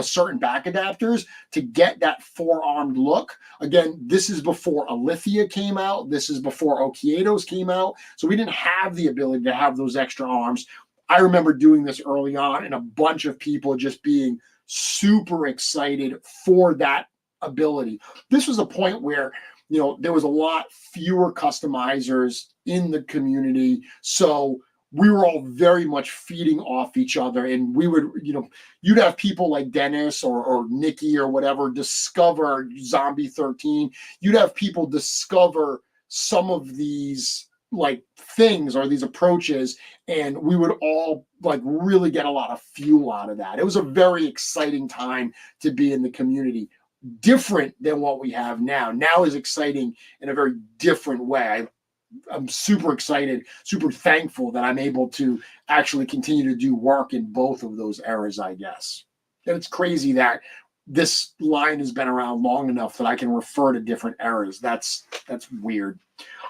certain back adapters to get that four-armed look. Again, this is before Alithia came out. This is before Okiedos came out. So we didn't have the ability to have those extra arms. I remember doing this early on and a bunch of people just being super excited for that ability. This was a point where, you know, there was a lot fewer customizers in the community. So we were all very much feeding off each other, and we would, you know, you'd have people like Dennis or Nikki or whatever discover Zombie 13. You'd have people discover some of these like things or these approaches, and we would all like really get a lot of fuel out of that. It was a very exciting time to be in the community. Different than what we have now. Now is exciting in a very different way. I'm super excited, super thankful that I'm able to actually continue to do work in both of those eras, I guess. And it's crazy that this line has been around long enough that I can refer to different eras. That's weird.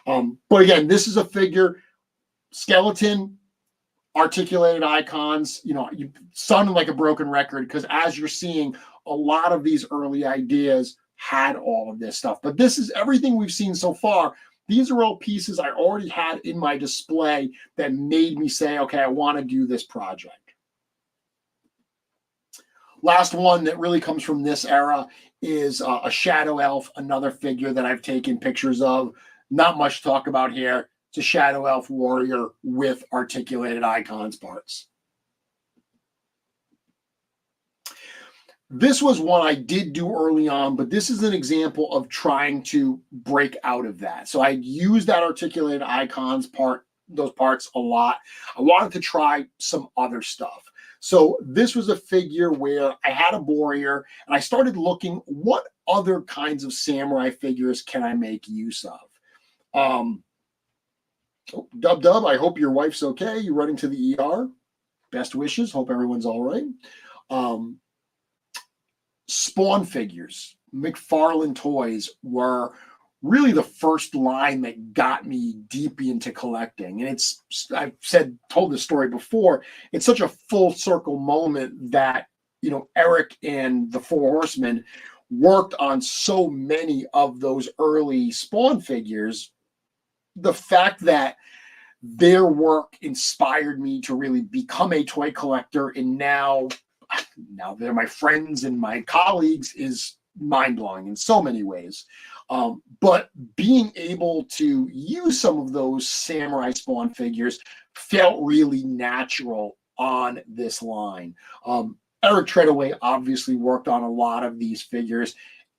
But again, this is a figure, skeleton, articulated icons, you know, you sounded like a broken record because as you're seeing, a lot of these early ideas had all of this stuff. But this is everything we've seen so far. These are all pieces I already had in my display that made me say, okay, I want to do this project. Last one that really comes from this era is a Shadow Elf, another figure that I've taken pictures of. Not much to talk about here. It's a Shadow Elf warrior with articulated icons parts. This was one I did do early on, but this is an example of trying to break out of that. So I used that articulated icons those parts a lot. I wanted to try some other stuff. So this was a figure where I had a warrior and I started looking what other kinds of samurai figures can I make use of. Dub, I hope your wife's okay. You're running to the ER. Best wishes. Hope everyone's all right. Spawn figures, McFarlane Toys, were really the first line that got me deep into collecting. And I've told this story before, it's such a full circle moment that, you know, Eric and the Four Horsemen worked on so many of those early Spawn figures. The fact that their work inspired me to really become a toy collector, and now they're my friends and my colleagues, is mind-blowing in so many ways. But being able to use some of those Samurai Spawn figures felt really natural on this line. Eric Treadaway obviously worked on a lot of these figures.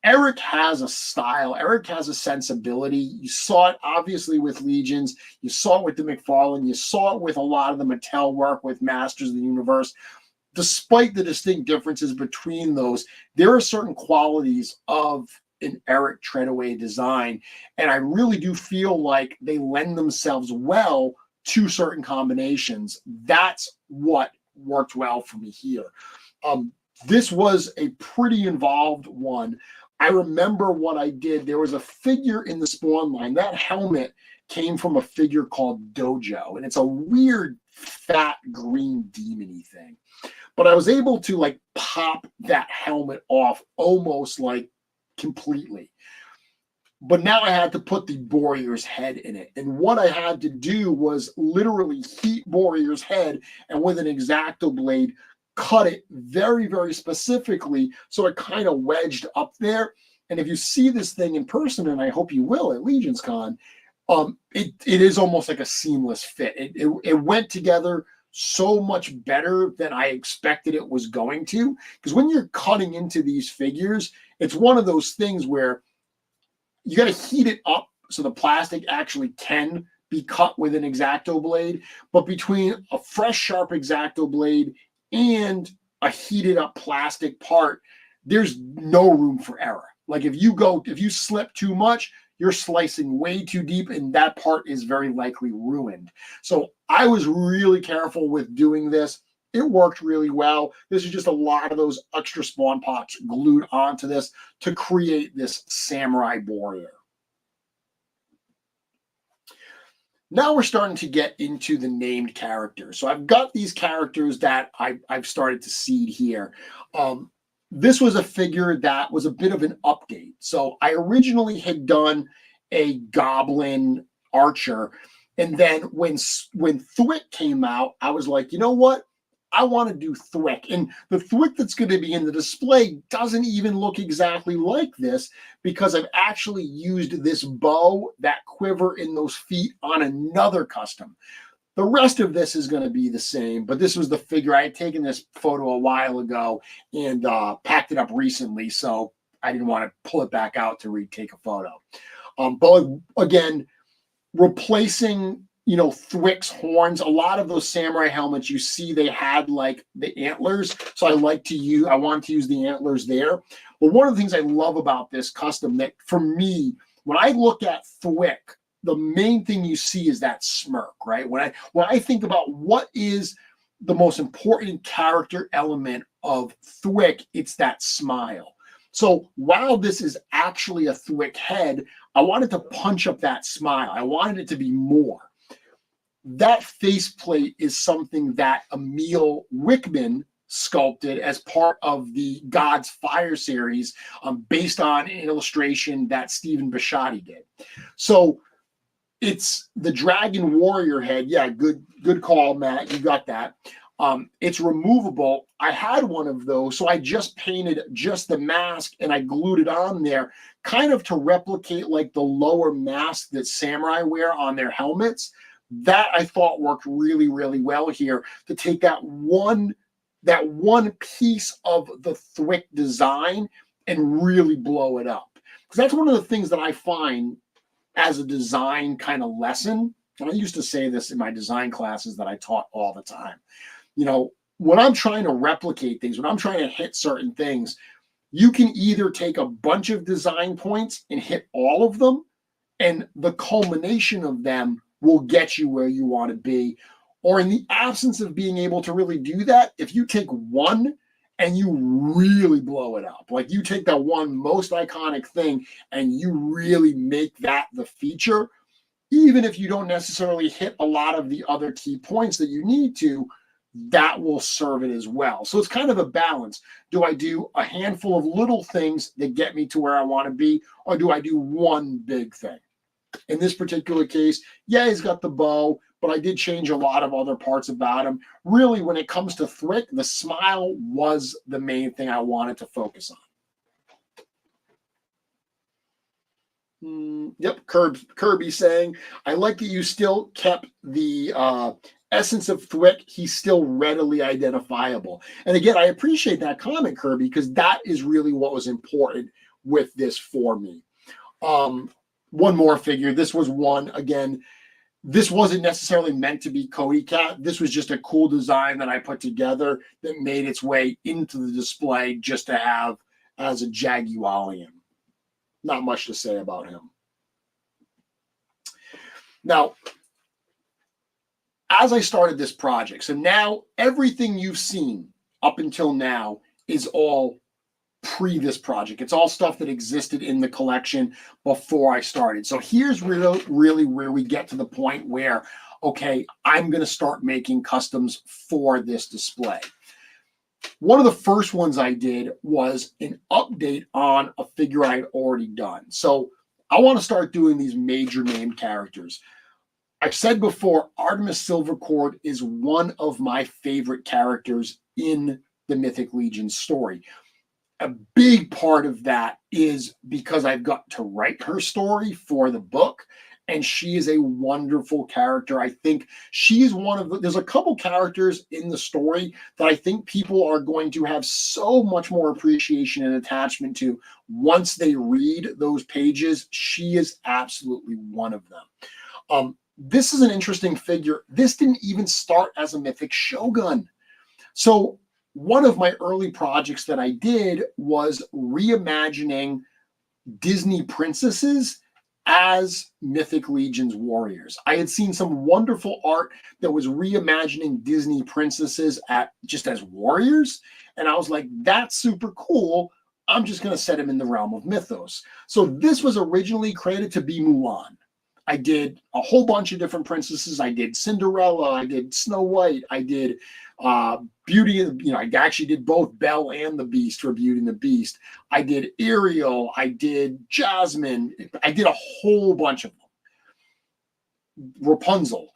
Eric has a style. Eric has a sensibility. You saw it obviously with Legions. You saw it with the McFarlane. You saw it with a lot of the Mattel work with Masters of the Universe. Despite the distinct differences between those, there are certain qualities of an Eric Treadaway design, and I really do feel like they lend themselves well to certain combinations. That's what worked well for me here. This was a pretty involved one. I remember what I did. There was a figure in the Spawn line. That helmet came from a figure called Dojo, and it's a weird, fat, green demon-y thing. But I was able to like pop that helmet off almost like completely. But now I had to put the warrior's head in it. And what I had to do was literally heat warrior's head and with an X-Acto blade, cut it very, very specifically so it kind of wedged up there. And if you see this thing in person, and I hope you will at LegionsCon, it is almost like a seamless fit. It went together so much better than I expected it was going to. Because when you're cutting into these figures, it's one of those things where you got to heat it up so the plastic actually can be cut with an X-Acto blade. But between a fresh, sharp X-Acto blade and a heated up plastic part, there's no room for error. Like if you slip too much, you're slicing way too deep, and that part is very likely ruined. So I was really careful with doing this. It worked really well. This is just a lot of those extra spawn pots glued onto this to create this samurai warrior. Now we're starting to get into the named characters. So I've got these characters that I've started to seed here. This was a figure that was a bit of an update. So I originally had done a goblin archer. And then when Thwick came out, I was like, you know what? I want to do Thwick. And the Thwick that's going to be in the display doesn't even look exactly like this, because I've actually used this bow, that quiver in those feet on another custom. The rest of this is going to be the same, but this was the figure. I had taken this photo a while ago and packed it up recently, so I didn't want to pull it back out to retake a photo. But again, replacing Thwick's horns. A lot of those samurai helmets, you see they had like the antlers. So I wanted to use the antlers there. But one of the things I love about this custom, that for me, when I look at Thwick, the main thing you see is that smirk, right? When I think about what is the most important character element of Thwick, it's that smile. So while this is actually a Thwick head, I wanted to punch up that smile. I wanted it to be more. That faceplate is something that Emil Wickman sculpted as part of the God's Fire series, based on an illustration that Stephen Bisciotti did. So it's the Dragon Warrior head. Yeah, good call, Matt. You got that. It's removable. I had one of those, so I just painted just the mask and I glued it on there, kind of to replicate like the lower mask that samurai wear on their helmets. That I thought worked really, really well here, to take that one piece of the Thwick design and really blow it up. Because that's one of the things that I find as a design kind of lesson. And I used to say this in my design classes that I taught all the time. When I'm trying to replicate things, when I'm trying to hit certain things, you can either take a bunch of design points and hit all of them, and the culmination of them will get you where you want to be. Or in the absence of being able to really do that, if you take one and you really blow it up, like you take that one most iconic thing and you really make that the feature, even if you don't necessarily hit a lot of the other key points that you need to, that will serve it as well. So it's kind of a balance. Do I do a handful of little things that get me to where I want to be, or do I do one big thing? In this particular case, yeah, he's got the bow, but I did change a lot of other parts about him. Really, when it comes to Thwick, the smile was the main thing I wanted to focus on. Yep, Kirby saying, I like that you still kept the essence of Thwick. He's still readily identifiable. And again, I appreciate that comment, Kirby, because that is really what was important with this for me. One more figure. This was one, again, this wasn't necessarily meant to be Cody Cat. This was just a cool design that I put together that made its way into the display just to have as a Jaguarian. Not much to say about him. Now, as I started this project, so now everything you've seen up until now is all pre this project. It's all stuff that existed in the collection before I started. So here's really where we get to the point where, okay, I'm going to start making customs for this display. One of the first ones I did was an update on a figure I had already done. So I want to start doing these major named characters. I've said before, Artemis Silvercord is one of my favorite characters in the Mythic Legions story. A big part of that is because I've got to write her story for the book, and she is a wonderful character. I think she's one of the, there's a couple characters in the story that I think people are going to have so much more appreciation and attachment to once they read those pages. She is absolutely one of them. This is an interesting figure. This didn't even start as a Mythic Shogun. So one of my early projects that I did was reimagining Disney princesses as Mythic Legions warriors. I had seen some wonderful art that was reimagining Disney princesses just as warriors. And I was like, that's super cool. I'm just going to set him in the Realm of Mythos. So this was originally created to be Mulan. I did a whole bunch of different princesses. I did Cinderella. I did Snow White. I did Beauty, I actually did both Belle and the Beast for Beauty and the Beast. I did Ariel. I did Jasmine. I did a whole bunch of them. Rapunzel.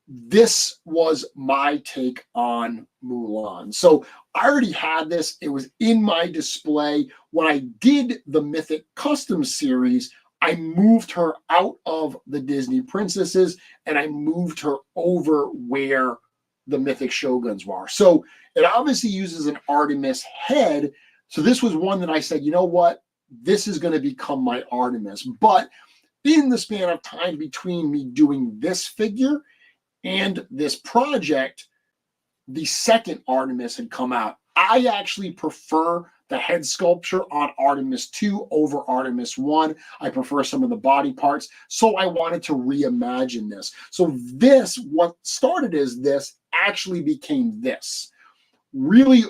This was my take on Mulan. So I already had this. It was in my display. When I did the Mythic Custom series, I moved her out of the Disney princesses and I moved her over where the Mythic Shoguns were. So it obviously uses an Artemis head. So this was one that I said, you know what? This is going to become my Artemis. But in the span of time between me doing this figure and this project, the second Artemis had come out. I actually prefer the head sculpture on Artemis 2 over Artemis 1. I prefer some of the body parts. So I wanted to reimagine this. So this, what started as this, actually became this. Really,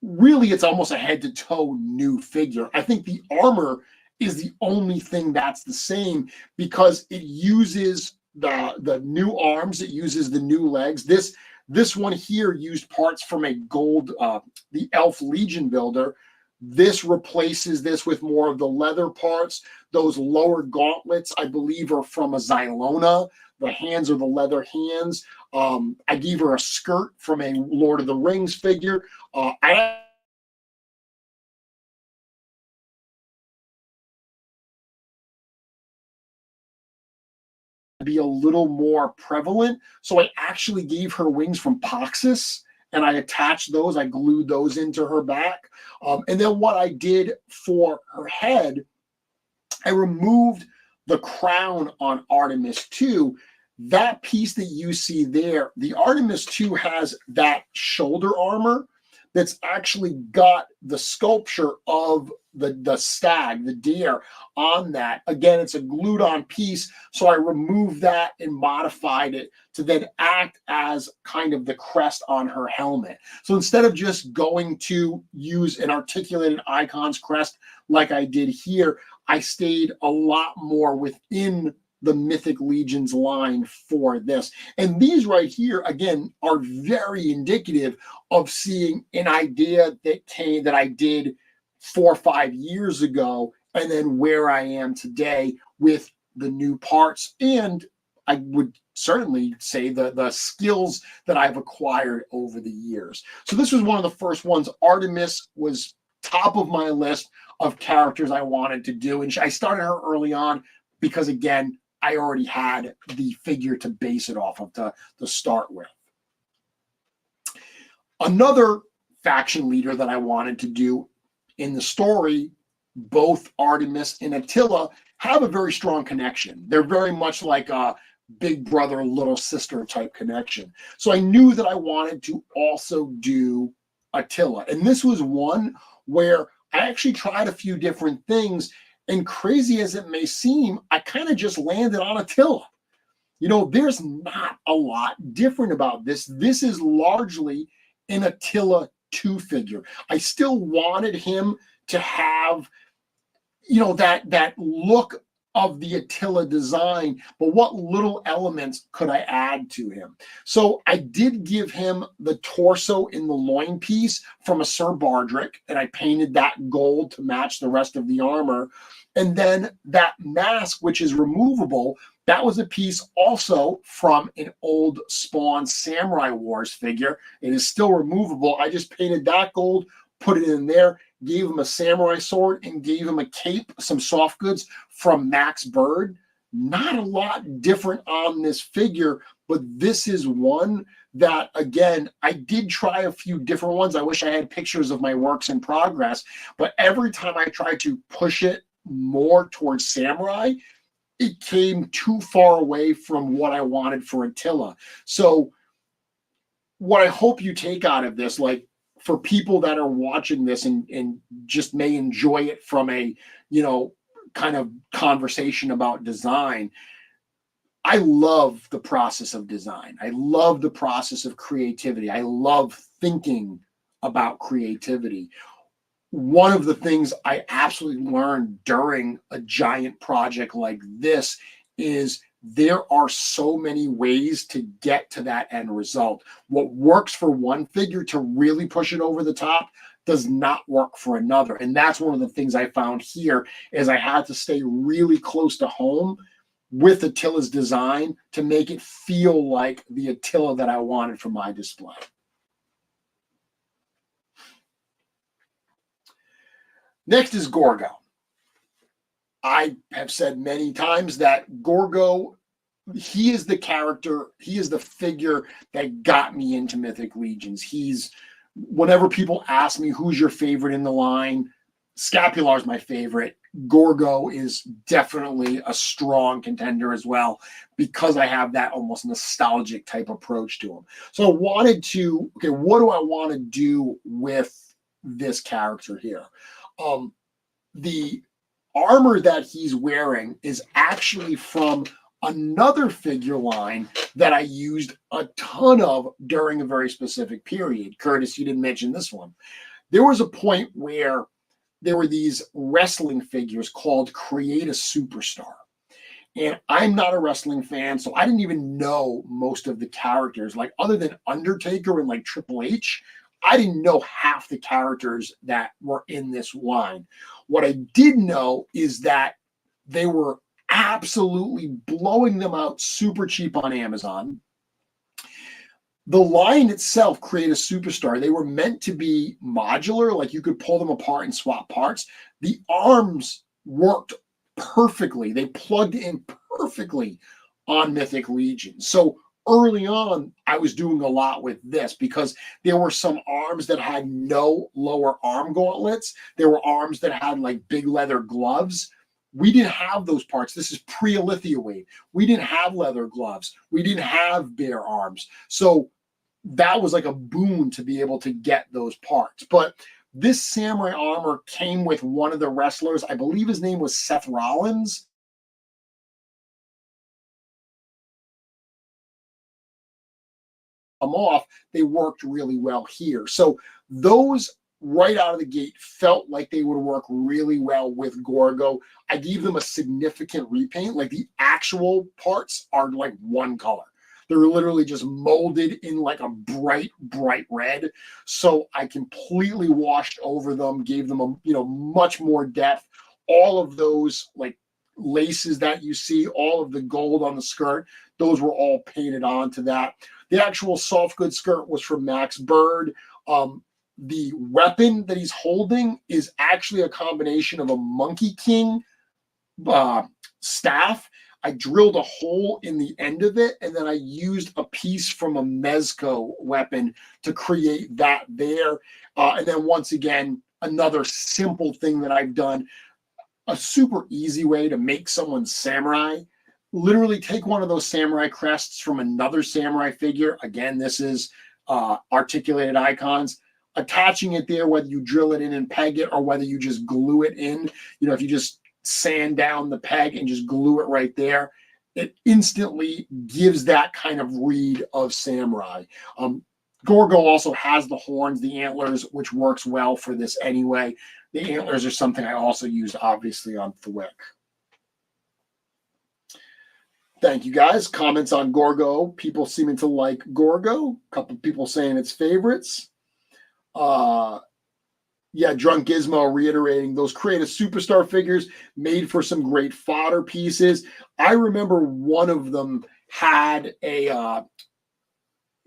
it's almost a head-to-toe new figure. I think the armor is the only thing that's the same because it uses the new arms, it uses the new legs. This one here used parts from a gold, the Elf Legion builder. This replaces this with more of the leather parts. Those lower gauntlets, I believe, are from a Xylona. The hands are the leather hands. I gave her a skirt from a Lord of the Rings figure. I be a little more prevalent. So I actually gave her wings from Poxus and I attached those. I glued those into her back. And then what I did for her head, I removed the crown on Artemis 2. That piece that you see there, the Artemis 2 has that shoulder armor that's actually got the sculpture of the stag, the deer on that. Again, it's a glued on piece. So I removed that and modified it to then act as kind of the crest on her helmet. So instead of just going to use an articulated icon's crest like I did here, I stayed a lot more within the Mythic Legions line for this. And these right here, again, are very indicative of seeing an idea that I did 4 or 5 years ago, and then where I am today with the new parts. And I would certainly say the skills that I've acquired over the years. So this was one of the first ones. Artemis was top of my list of characters I wanted to do. And I started her early on because, again, I already had the figure to base it off of to start with. Another faction leader that I wanted to do in the story, both Artemis and Attila have a very strong connection. They're very much like a big brother, little sister type connection. So I knew that I wanted to also do Attila. And this was one where I actually tried a few different things. And crazy as it may seem, I kind of just landed on Attila. You know, there's not a lot different about this. This is largely an Attila 2 figure. I still wanted him to have, you know, that look of the Attila design, but what little elements could I add to him? So I did give him the torso in the loin piece from a Sir Bardrick, and I painted that gold to match the rest of the armor. And then that mask, which is removable, that was a piece also from an old Spawn Samurai Wars figure. It is still removable. I just painted that gold, put it in there, gave him a samurai sword, and gave him a cape, some soft goods from Max Bird. Not a lot different on this figure, but this is one that, again, I did try a few different ones. I wish I had pictures of my works in progress, but every time I tried to push it more towards samurai, it came too far away from what I wanted for Attila. So what I hope you take out of this, like for people that are watching this and just may enjoy it from a, you know, kind of conversation about design, I love the process of design. I love the process of creativity. I love thinking about creativity. One of the things I absolutely learned during a giant project like this is there are so many ways to get to that end result. What works for one figure to really push it over the top does not work for another. And that's one of the things I found here is I had to stay really close to home with Attila's design to make it feel like the Attila that I wanted for my display. Next is Gorgo. I have said many times that Gorgo, he is the character, he is the figure that got me into Mythic Legions. Whenever people ask me who's your favorite in the line, Scapular is my favorite. Gorgo is definitely a strong contender as well because I have that almost nostalgic type approach to him. So I wanted to, okay, what do I want to do with this character here? The armor that he's wearing is actually from another figure line that I used a ton of during a very specific period. Curtis, you didn't mention this one. There was a point where there were these wrestling figures called Create a Superstar. And I'm not a wrestling fan, so I didn't even know most of the characters. Like, other than Undertaker and like Triple H, I didn't know half the characters that were in this line. What I did know is that they were absolutely blowing them out super cheap on Amazon. The line itself, Create a Superstar, they were meant to be modular, like you could pull them apart and swap parts. The arms worked perfectly. They plugged in perfectly on Mythic Legions. So early on, I was doing a lot with this because there were some arms that had no lower arm gauntlets. There were arms that had like big leather gloves. We didn't have those parts. This is pre-Alithia Wave. We didn't have leather gloves. We didn't have bare arms. So that was like a boon to be able to get those parts. But this samurai armor came with one of the wrestlers. I believe his name was Seth Rollins. Off, they worked really well here. So those right out of the gate felt like they would work really well with Gorgo. I gave them a significant repaint. Like, the actual parts are like one color. They're literally just molded in like a bright, bright red. So I completely washed over them, gave them a, much more depth. All of those like laces that you see, all of the gold on the skirt, those were all painted onto that. The actual soft goods skirt was from Max Bird. The weapon that he's holding is actually a combination of a Monkey King staff. I drilled a hole in the end of it, and then I used a piece from a Mezco weapon to create that there. And then once again, another simple thing that I've done, a super easy way to make someone samurai. Literally take one of those samurai crests from another samurai figure. Again, this is articulated icons. Attaching it there, whether you drill it in and peg it or whether you just glue it in. If you just sand down the peg and just glue it right there, it instantly gives that kind of read of samurai. Gorgo also has the horns, the antlers, which works well for this anyway. The antlers are something I also used, obviously, on Thwick. Thank you, guys. Comments on Gorgo. People seeming to like Gorgo. A couple people saying it's favorites. Yeah, Drunk Gizmo reiterating those Create a Superstar figures made for some great fodder pieces. I remember one of them had a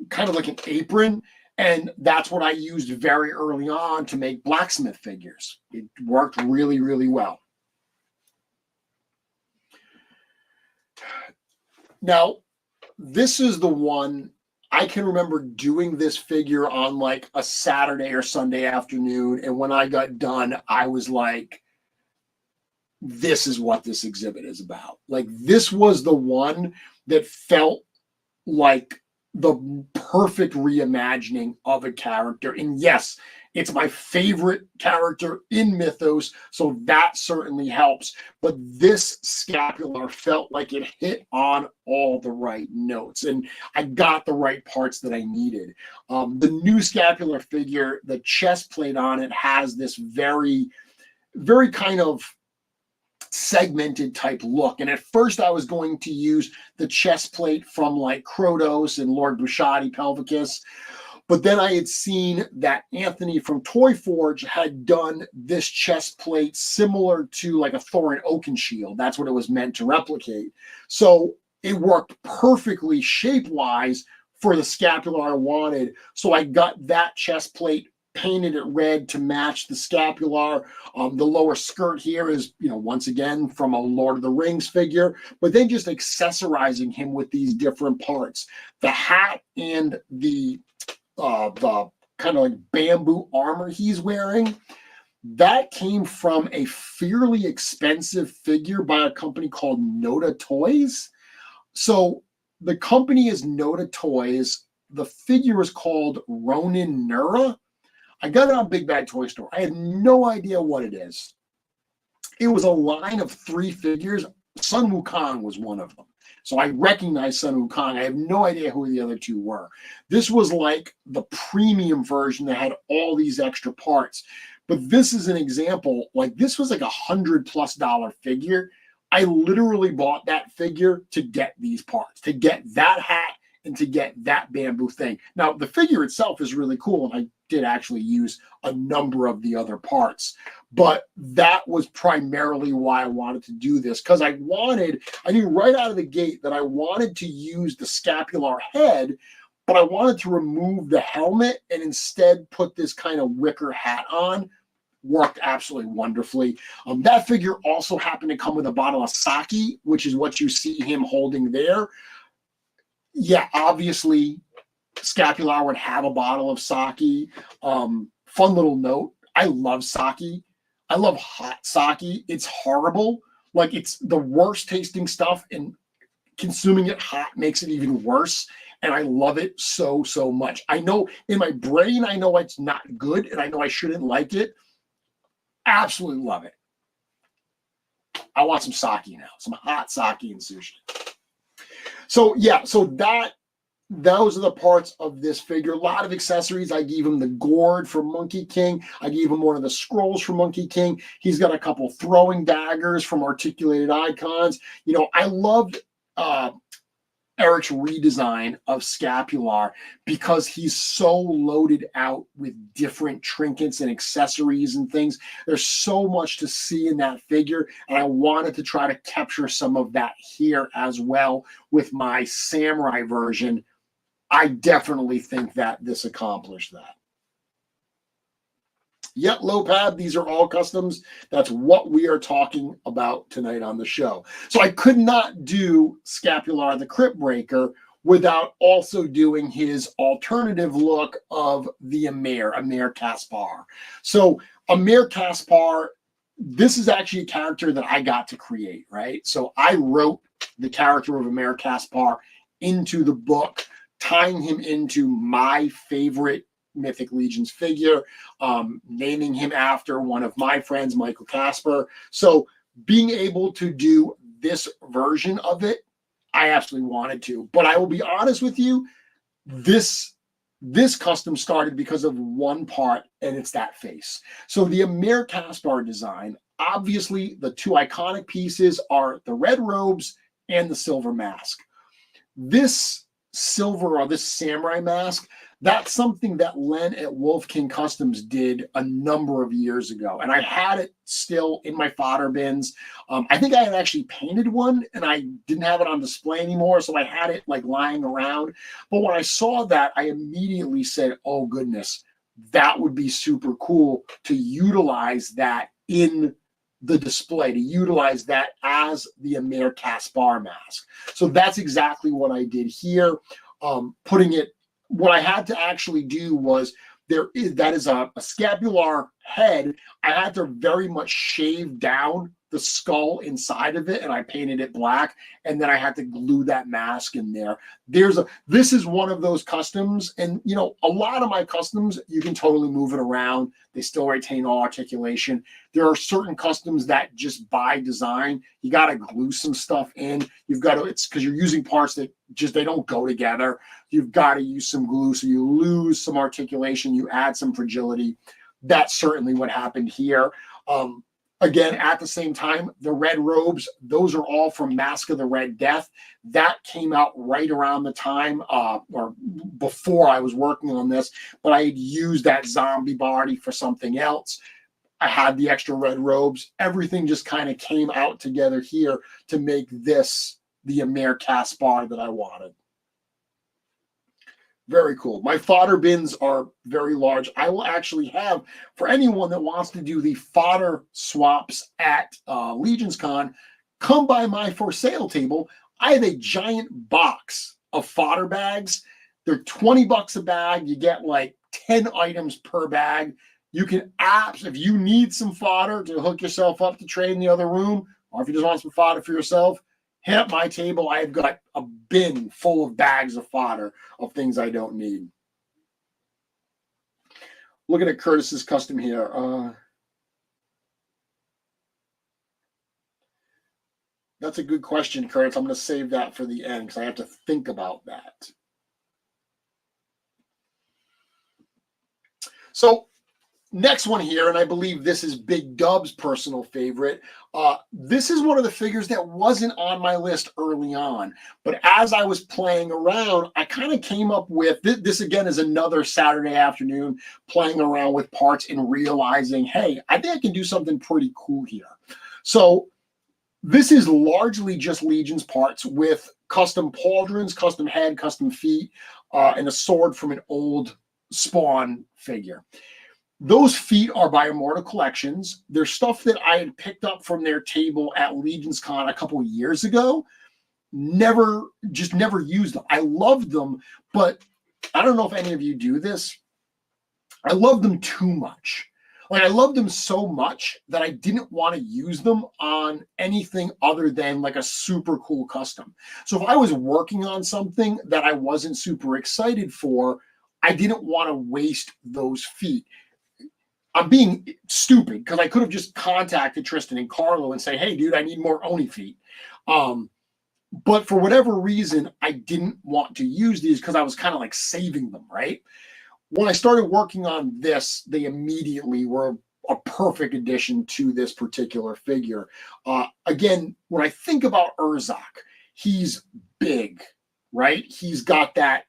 kind of like an apron, and that's what I used very early on to make blacksmith figures. It worked really, really well. Now, this is the one I can remember doing this figure on like a Saturday or Sunday afternoon. And when I got done, I was like, this is what this exhibit is about. Like, this was the one that felt like the perfect reimagining of a character. And yes, it's my favorite character in Mythos, so that certainly helps. But this scapular felt like it hit on all the right notes, and I got the right parts that I needed. The new scapular figure, the chest plate on it has this very, very kind of segmented type look. And at first I was going to use the chest plate from like Krotos and Lord Bushati Pelvicus. But then I had seen that Anthony from Toy Forge had done this chest plate similar to like a Thorin Oakenshield. That's what it was meant to replicate. So it worked perfectly shape-wise for the scapular I wanted. So I got that chest plate, painted it red to match the scapular. The lower skirt here is, once again from a Lord of the Rings figure, but then just accessorizing him with these different parts. The hat and the kind of like bamboo armor he's wearing, that came from a fairly expensive figure by a company called Noda Toys. So the company is Noda Toys. The figure is called Ronin Nura. I got it on Big Bad Toy Store. I had no idea what it is. It was a line of 3 figures. Sun Wukong was one of them. So I recognized Sun Wukong. I have no idea who the other 2 were. This was like the premium version that had all these extra parts. But this is an example, like this was like $100+ figure. I literally bought that figure to get these parts, to get that hat and to get that bamboo thing. Now, the figure itself is really cool, and I did actually use a number of the other parts, but that was primarily why I wanted to do this, because I knew right out of the gate that I wanted to use the scapular head, but I wanted to remove the helmet and instead put this kind of wicker hat on. Worked absolutely wonderfully. That figure also happened to come with a bottle of sake, which is what you see him holding there. Yeah, obviously, Scapular would have a bottle of sake. Fun little note, I love sake. I love hot sake. It's horrible. Like, it's the worst tasting stuff, and consuming it hot makes it even worse. And I love it so, so much. I know in my brain, I know it's not good, and I know I shouldn't like it. Absolutely love it. I want some sake now, some hot sake and sushi. So yeah, those are the parts of this figure. A lot of accessories. I gave him the gourd from Monkey King. I gave him one of the scrolls from Monkey King. He's got a couple throwing daggers from Articulated Icons. I loved Eric's redesign of Scapular because he's so loaded out with different trinkets and accessories and things. There's so much to see in that figure, and I wanted to try to capture some of that here as well with my samurai version. I definitely think that this accomplished that. Yep, Lopab, these are all customs. That's what we are talking about tonight on the show. So I could not do Scapular the Crypt Breaker without also doing his alternative look of the Amir Caspar. So Amir Caspar, this is actually a character that I got to create, right? So I wrote the character of Amir Caspar into the book, tying him into my favorite Mythic Legions figure, naming him after one of my friends, Michael Casper. So being able to do this version of it, I absolutely wanted to. But I will be honest with you, this custom started because of one part, and it's that face. So the Amir Caspar design, obviously the 2 iconic pieces are the red robes and the silver mask. This silver, or this samurai mask, that's something that Len at Wolf King Customs did a number of years ago. And I had it still in my fodder bins. I think I had actually painted one, and I didn't have it on display anymore, so I had it like lying around. But when I saw that, I immediately said, oh goodness, that would be super cool to utilize that in the display, to utilize that as the Amir Caspar mask. So that's exactly what I did here. What I had to actually do was, that is a scapular head. I had to very much shave down the skull inside of it and I painted it black, and then I had to glue that mask in there. This is one of those customs, and you know, a lot of my customs you can totally move it around. They still retain all articulation. There are certain customs that just by design you got to glue some stuff in. You've got to, it's because you're using parts that just they don't go together. You've got to use some glue, so you lose some articulation, you add some fragility. That's certainly what happened here. Again, at the same time, the red robes, those are all from Mask of the Red Death. That came out right around the time, or before I was working on this, but I had used that zombie body for something else. I had the extra red robes. Everything just kind of came out together here to make this the Amir Caspar that I wanted. Very cool. My fodder bins are very large. I will actually have, for anyone that wants to do the fodder swaps at LegionsCon, come by my for sale table. I have a giant box of fodder bags. They're $20 a bag. You get like 10 items per bag. You can if you need some fodder to hook yourself up to trade in the other room, or if you just want some fodder for yourself, hit up my table. I've got a bin full of bags of fodder of things I don't need. Looking at Curtis's custom here. That's a good question, Curtis. I'm going to save that for the end because I have to think about that. So next one here, and I believe this is Big Dub's personal favorite. This is one of the figures that wasn't on my list early on, but as I was playing around, I kind of came up with this. Again is another Saturday afternoon playing around with parts and realizing, hey, I think I can do something pretty cool here. So this is largely just Legions parts with custom pauldrons, custom head, custom feet, and a sword from an old Spawn figure. Those feet are by Immortal Collections. They're stuff that I had picked up from their table at LegionsCon a couple of years ago. Never used them. I loved them, but I don't know if any of you do this. I love them too much. Like, I loved them so much that I didn't want to use them on anything other than like a super cool custom. So if I was working on something that I wasn't super excited for, I didn't want to waste those feet. I'm being stupid because I could have just contacted Tristan and Carlo and say, hey, dude, I need more Oni feet. But for whatever reason, I didn't want to use these because I was kind of like saving them, right? When I started working on this, they immediately were a perfect addition to this particular figure. Again, when I think about Urzak, he's big, right? He's got that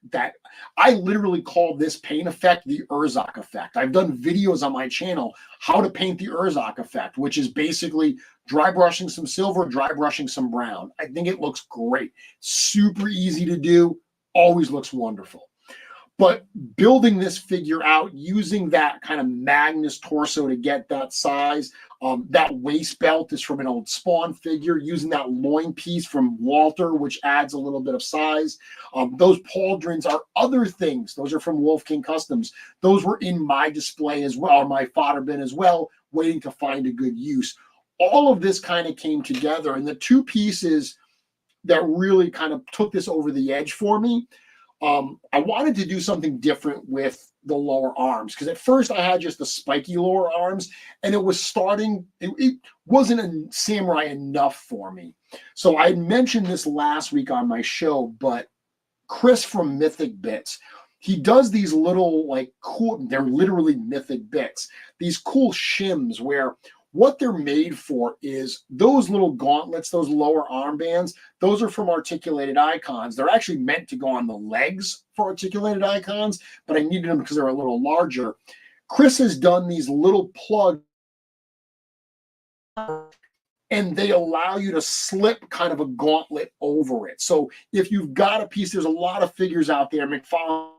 I literally call this paint effect the Urzak effect. I've done videos on my channel how to paint the Urzak effect, which is basically dry brushing some silver, dry brushing some brown. I think it looks great. Super easy to do, always looks wonderful. But building this figure out, using that kind of Magnus torso to get that size, that waist belt is from an old Spawn figure, using that loin piece from Walter, which adds a little bit of size. Those pauldrons are other things. Those are from Wolf King Customs. Those were in my display as well, or my fodder bin as well, waiting to find a good use. All of this kind of came together, and the two pieces that really kind of took this over the edge for me, I wanted to do something different with the lower arms, because at first I had just the spiky lower arms, and it was starting, it wasn't a samurai enough for me. So I mentioned this last week on my show, but Chris from Mythic Bits, he does these little like cool, they're literally Mythic Bits, these cool shims where what they're made for is those little gauntlets, those lower armbands, those are from Articulated Icons. They're actually meant to go on the legs for Articulated Icons, but I needed them because they're a little larger. Chris has done these little plugs, and they allow you to slip kind of a gauntlet over it. So if you've got a piece, there's a lot of figures out there, McFarlane,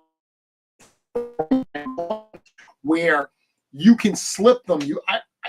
where you can slip them.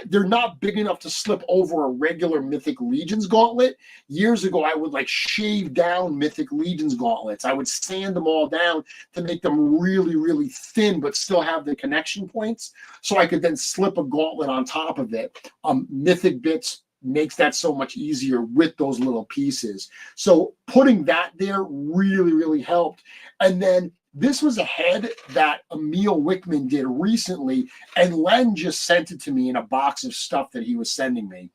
They're not big enough to slip over a regular Mythic Legions gauntlet. Years ago, I would like shave down Mythic Legions gauntlets. I would sand them all down to make them really, really thin, but still have the connection points. So I could then slip a gauntlet on top of it. Mythic Bits makes that so much easier with those little pieces. So putting that there really, really helped. And then this was a head that Emil Wickman did recently, and Len just sent it to me in a box of stuff that he was sending me.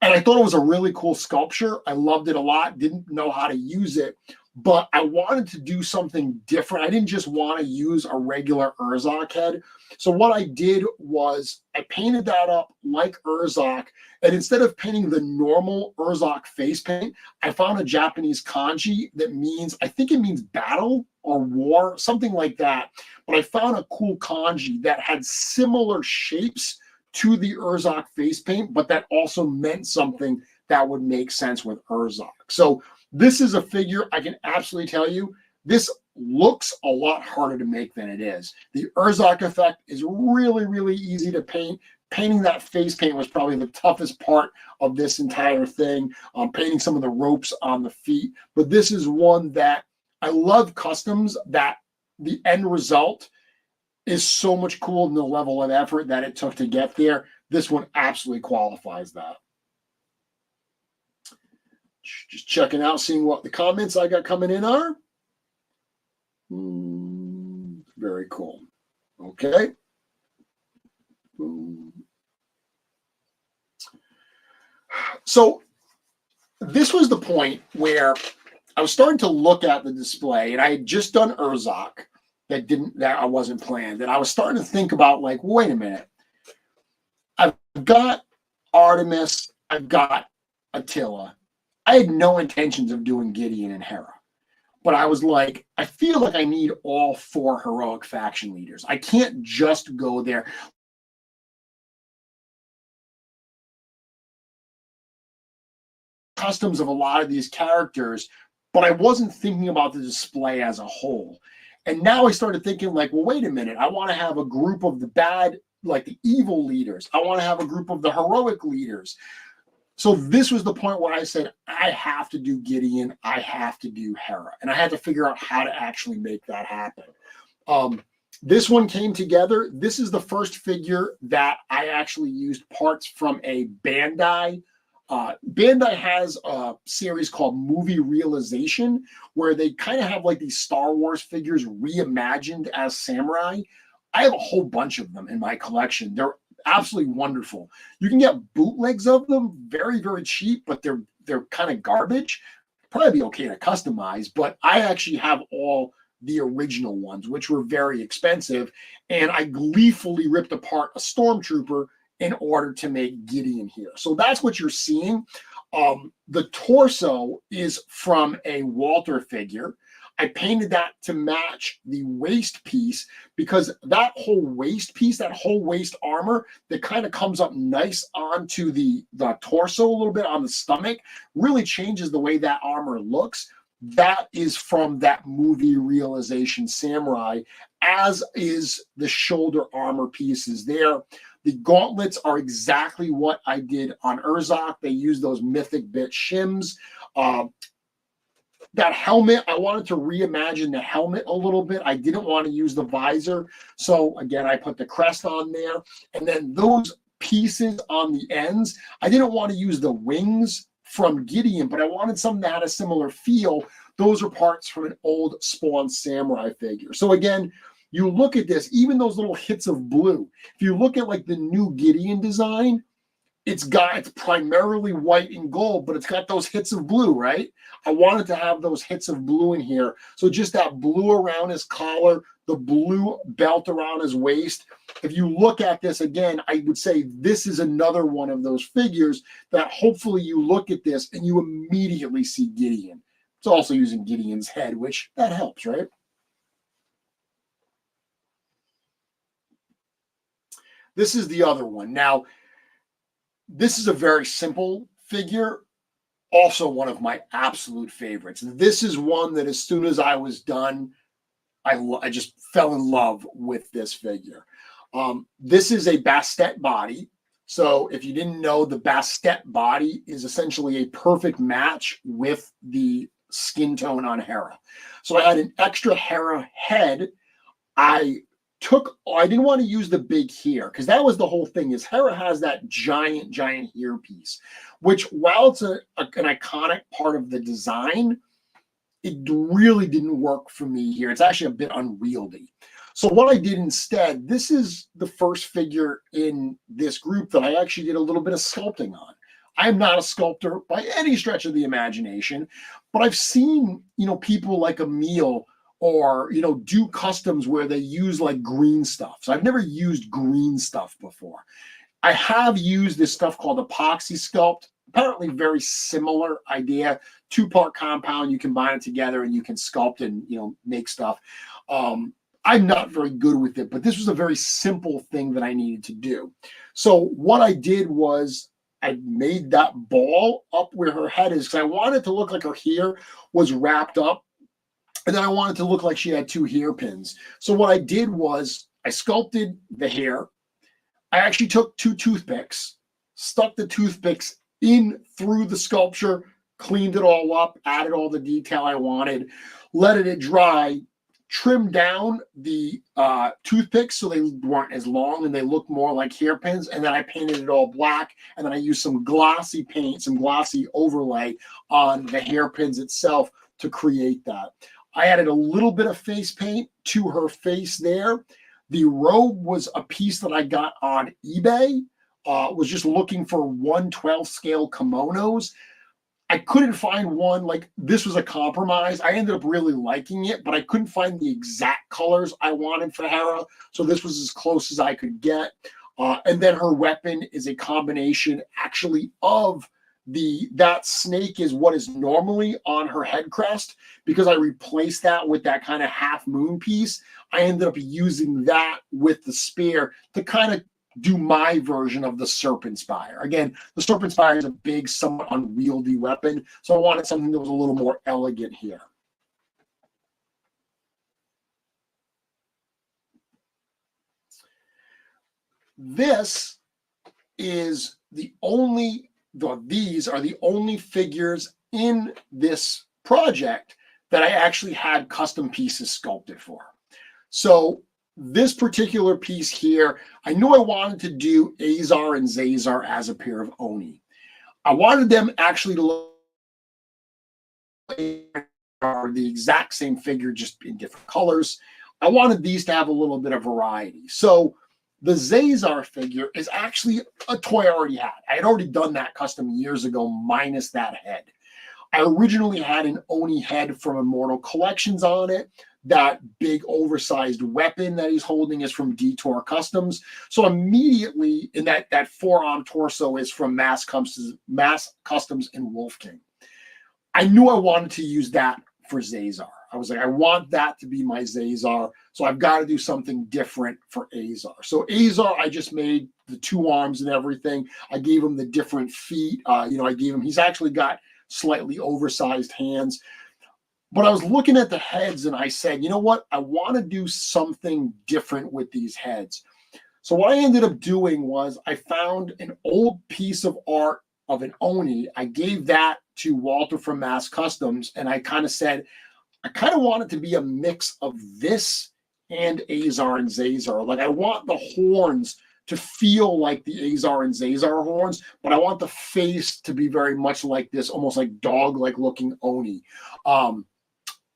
And I thought it was a really cool sculpture. I loved it a lot, didn't know how to use it, but I wanted to do something different. I didn't just want to use a regular Urzok head. So what I did was I painted that up like Urzok, and instead of painting the normal Urzok face paint, I found a Japanese kanji that means, I think it means battle or war, something like that. But I found a cool kanji that had similar shapes to the Urzok face paint, but that also meant something that would make sense with Urzok. So this is a figure, I can absolutely tell you, this looks a lot harder to make than it is. The Urzok effect is really, really easy to paint. Painting that face paint was probably the toughest part of this entire thing. Painting some of the ropes on the feet. But this is one that I love customs, that the end result is so much cooler than the level of effort that it took to get there. This one absolutely qualifies that. Just checking out, seeing what the comments I got coming in are. Very cool. Okay. So this was the point where I was starting to look at the display, and I had just done Urzok that I wasn't planned. And I was starting to think about, like, wait a minute. I've got Artemis, I've got Attila. I had no intentions of doing Gideon and Hera. But I was like, I feel like I need all 4 heroic faction leaders. I can't just go there. Customs of a lot of these characters, but I wasn't thinking about the display as a whole. And now I started thinking, like, well, wait a minute. I want to have a group of the bad, like the evil leaders. I want to have a group of the heroic leaders. So this was the point where I said, I have to do Gideon. I have to do Hera. And I had to figure out how to actually make that happen. This one came together. This is the first figure that I actually used parts from a Bandai. Bandai has a series called Movie Realization, where they kind of have like these Star Wars figures reimagined as samurai. I have a whole bunch of them in my collection. They're absolutely wonderful. You can get bootlegs of them, very, very cheap, but they're kind of garbage. Probably be okay to customize, but I actually have all the original ones, which were very expensive, and I gleefully ripped apart a Stormtrooper in order to make Gideon here. So that's what you're seeing. The torso is from a Walter figure. I painted that to match the waist piece, because that whole waist piece, that whole waist armor that kind of comes up nice onto the torso a little bit on the stomach, really changes the way that armor looks. That is from that Movie Realization Samurai, as is the shoulder armor pieces there. The gauntlets are exactly what I did on Urzok. They use those Mythic Bit shims. That helmet, I wanted to reimagine the helmet a little bit. I didn't want to use the visor. So again, I put the crest on there. And then those pieces on the ends, I didn't want to use the wings from Gideon, but I wanted something that had a similar feel. Those are parts from an old Spawn Samurai figure. So again, you look at this, even those little hits of blue. If you look at like the new Gideon design, it's primarily white and gold, but it's got those hits of blue, right? I wanted to have those hits of blue in here. So just that blue around his collar, the blue belt around his waist. If you look at this again, I would say this is another one of those figures that hopefully you look at this and you immediately see Gideon. It's also using Gideon's head, which that helps, right? This is the other one. Now, this is a very simple figure, also one of my absolute favorites. This is one that as soon as I was done, I just fell in love with this figure. This is a Bastet body. So if you didn't know, the Bastet body is essentially a perfect match with the skin tone on Hera. So I had an extra Hera head. I I didn't want to use the big hair because that was the whole thing is Hera has that giant hair piece, which while it's an iconic part of the design, it really didn't work for me here. It's actually a bit unwieldy. So what I did instead, this is the first figure in this group that I actually did a little bit of sculpting on. I'm not a sculptor by any stretch of the imagination, but I've seen, people like Emil or, do customs where they use like green stuff. So I've never used green stuff before. I have used this stuff called epoxy sculpt. Apparently very similar idea, 2-part compound, you combine it together and you can sculpt and, make stuff. I'm not very good with it, but this was a very simple thing that I needed to do. So what I did was I made that ball up where her head is because I wanted to look like her hair was wrapped up. And then I wanted to look like she had 2 hairpins. So what I did was I sculpted the hair. I actually took 2 toothpicks, stuck the toothpicks in through the sculpture, cleaned it all up, added all the detail I wanted, let it dry, trimmed down the toothpicks so they weren't as long and they looked more like hairpins. And then I painted it all black. And then I used some glossy paint, some glossy overlay on the hairpins itself to create that. I added a little bit of face paint to her face there. The robe was a piece that I got on eBay. Was just looking for 1/12 scale kimonos. I couldn't find one. Like, this was a compromise. I ended up really liking it, but I couldn't find the exact colors I wanted for Hera. So this was as close as I could get. And then her weapon is a combination actually of that snake is what is normally on her head crest. Because I replaced that with that kind of half moon piece, I ended up using that with the spear to kind of do my version of the Serpent Spire. Again, the Serpent Spire is a big, somewhat unwieldy weapon, so I wanted something that was a little more elegant here. This is these are the only figures in this project that I actually had custom pieces sculpted for. So this particular piece here, I knew I wanted to do Azar and Zazar as a pair of Oni. I wanted them actually to look like the exact same figure, just in different colors. I wanted these to have a little bit of variety. So the Zazar figure is actually a toy I already had. I had already done that custom years ago, minus that head. I originally had an Oni head from Immortal Collections on it. That big oversized weapon that he's holding is from Detour Customs. So immediately in that forearm torso is from Mass Customs and Wolf King. I knew I wanted to use that for Zazar. I was like, I want that to be my Zazar. So I've got to do something different for Azar. So Azar, I just made the 2 arms and everything. I gave him the different feet. He's actually got slightly oversized hands. But I was looking at the heads and I said, you know what? I want to do something different with these heads. So what I ended up doing was I found an old piece of art of an Oni. I gave that to Walter from Mass Customs and I kind of said, I kind of want it to be a mix of this and Azar and Zazar. Like, I want the horns to feel like the Azar and Zazar horns, but I want the face to be very much like this, almost like dog-like looking Oni.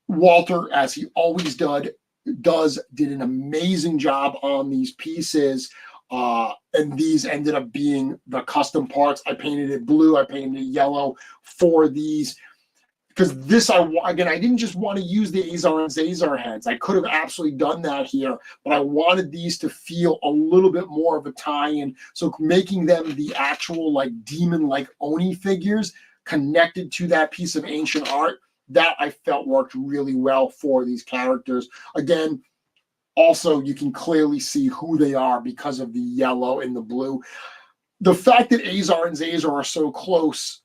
Walter, as he always did an amazing job on these pieces. And these ended up being the custom parts. I painted it blue, I painted it yellow for these. Because this, I didn't just want to use the Azar and Zazar heads. I could have absolutely done that here, but I wanted these to feel a little bit more of a tie-in. So making them the actual like demon-like Oni figures connected to that piece of ancient art, that I felt worked really well for these characters. Again, also you can clearly see who they are because of the yellow and the blue. The fact that Azar and Zazar are so close,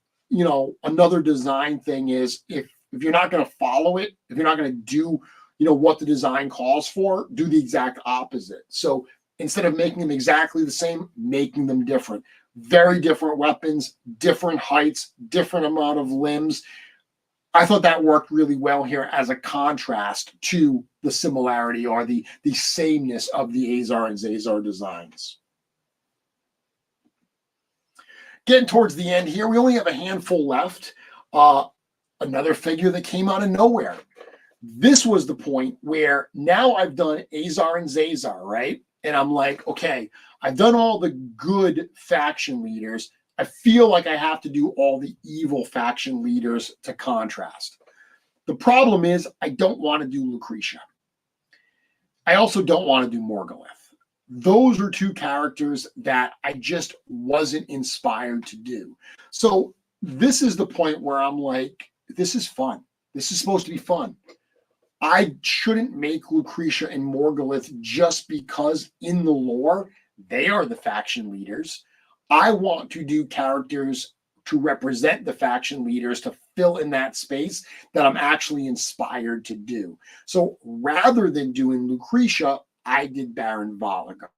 another design thing is if you're not going to follow it, if you're not going to do, what the design calls for, do the exact opposite. So instead of making them exactly the same, making them different. Very different weapons, different heights, different amount of limbs. I thought that worked really well here as a contrast to the similarity or the sameness of the Azar and Zazar designs. Getting towards the end here, we only have a handful left. Another figure that came out of nowhere. This was the point where now I've done Azar and Zazar, right? And I'm like, okay, I've done all the good faction leaders. I feel like I have to do all the evil faction leaders to contrast. The problem is I don't want to do Lucretia. I also don't want to do Morgulith. Those are two characters that I just wasn't inspired to do. So this is the point where I'm like, this is fun. This is supposed to be fun. I shouldn't make Lucretia and Morgulith just because in the lore, they are the faction leaders. I want to do characters to represent the faction leaders, to fill in that space that I'm actually inspired to do. So rather than doing Lucretia, I did Baron Valigar.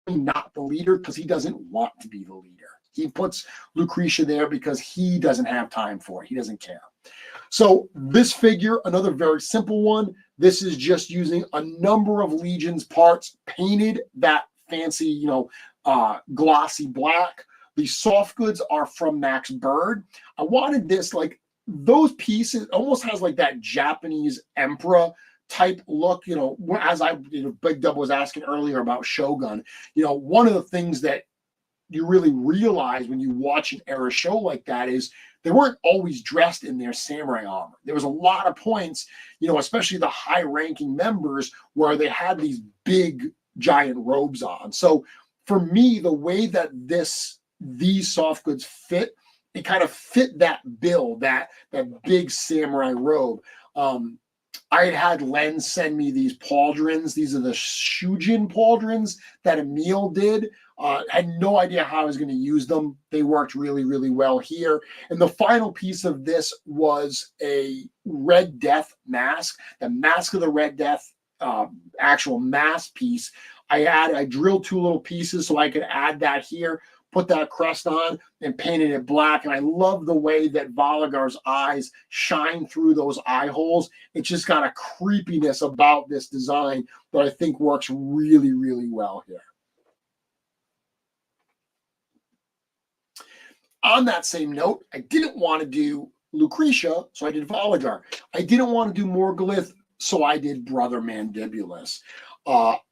Not the leader because he doesn't want to be the leader. He puts Lucretia there because he doesn't have time for it. He doesn't care. So this figure, another very simple one. This is just using a number of Legions parts, painted that fancy, glossy black. The soft goods are from Max Bird. I wanted this, like, those pieces almost has like that Japanese emperor type look, as Big Dub was asking earlier about Shogun. One of the things that you really realize when you watch an era show like that is they weren't always dressed in their samurai armor. There was a lot of points, especially the high-ranking members, where they had these big, giant robes on. So for me, the way that these soft goods fit, it kind of fit that bill, that big samurai robe. I had Len send me these pauldrons. These are the Shujin pauldrons that Emil did. Had no idea how I was going to use them. They worked really, really well here. And the final piece of this was a Red Death mask, the Mask of the Red Death actual mask piece. I drilled two little pieces so I could add that here, put that crest on, and painted it black. And I love the way that Valigar's eyes shine through those eye holes. It's just got a creepiness about this design that I think works really, really well here. On that same note, I didn't want to do Lucretia, so I did Valigar. I didn't want to do Morgulith, so I did Brother Mandibulus.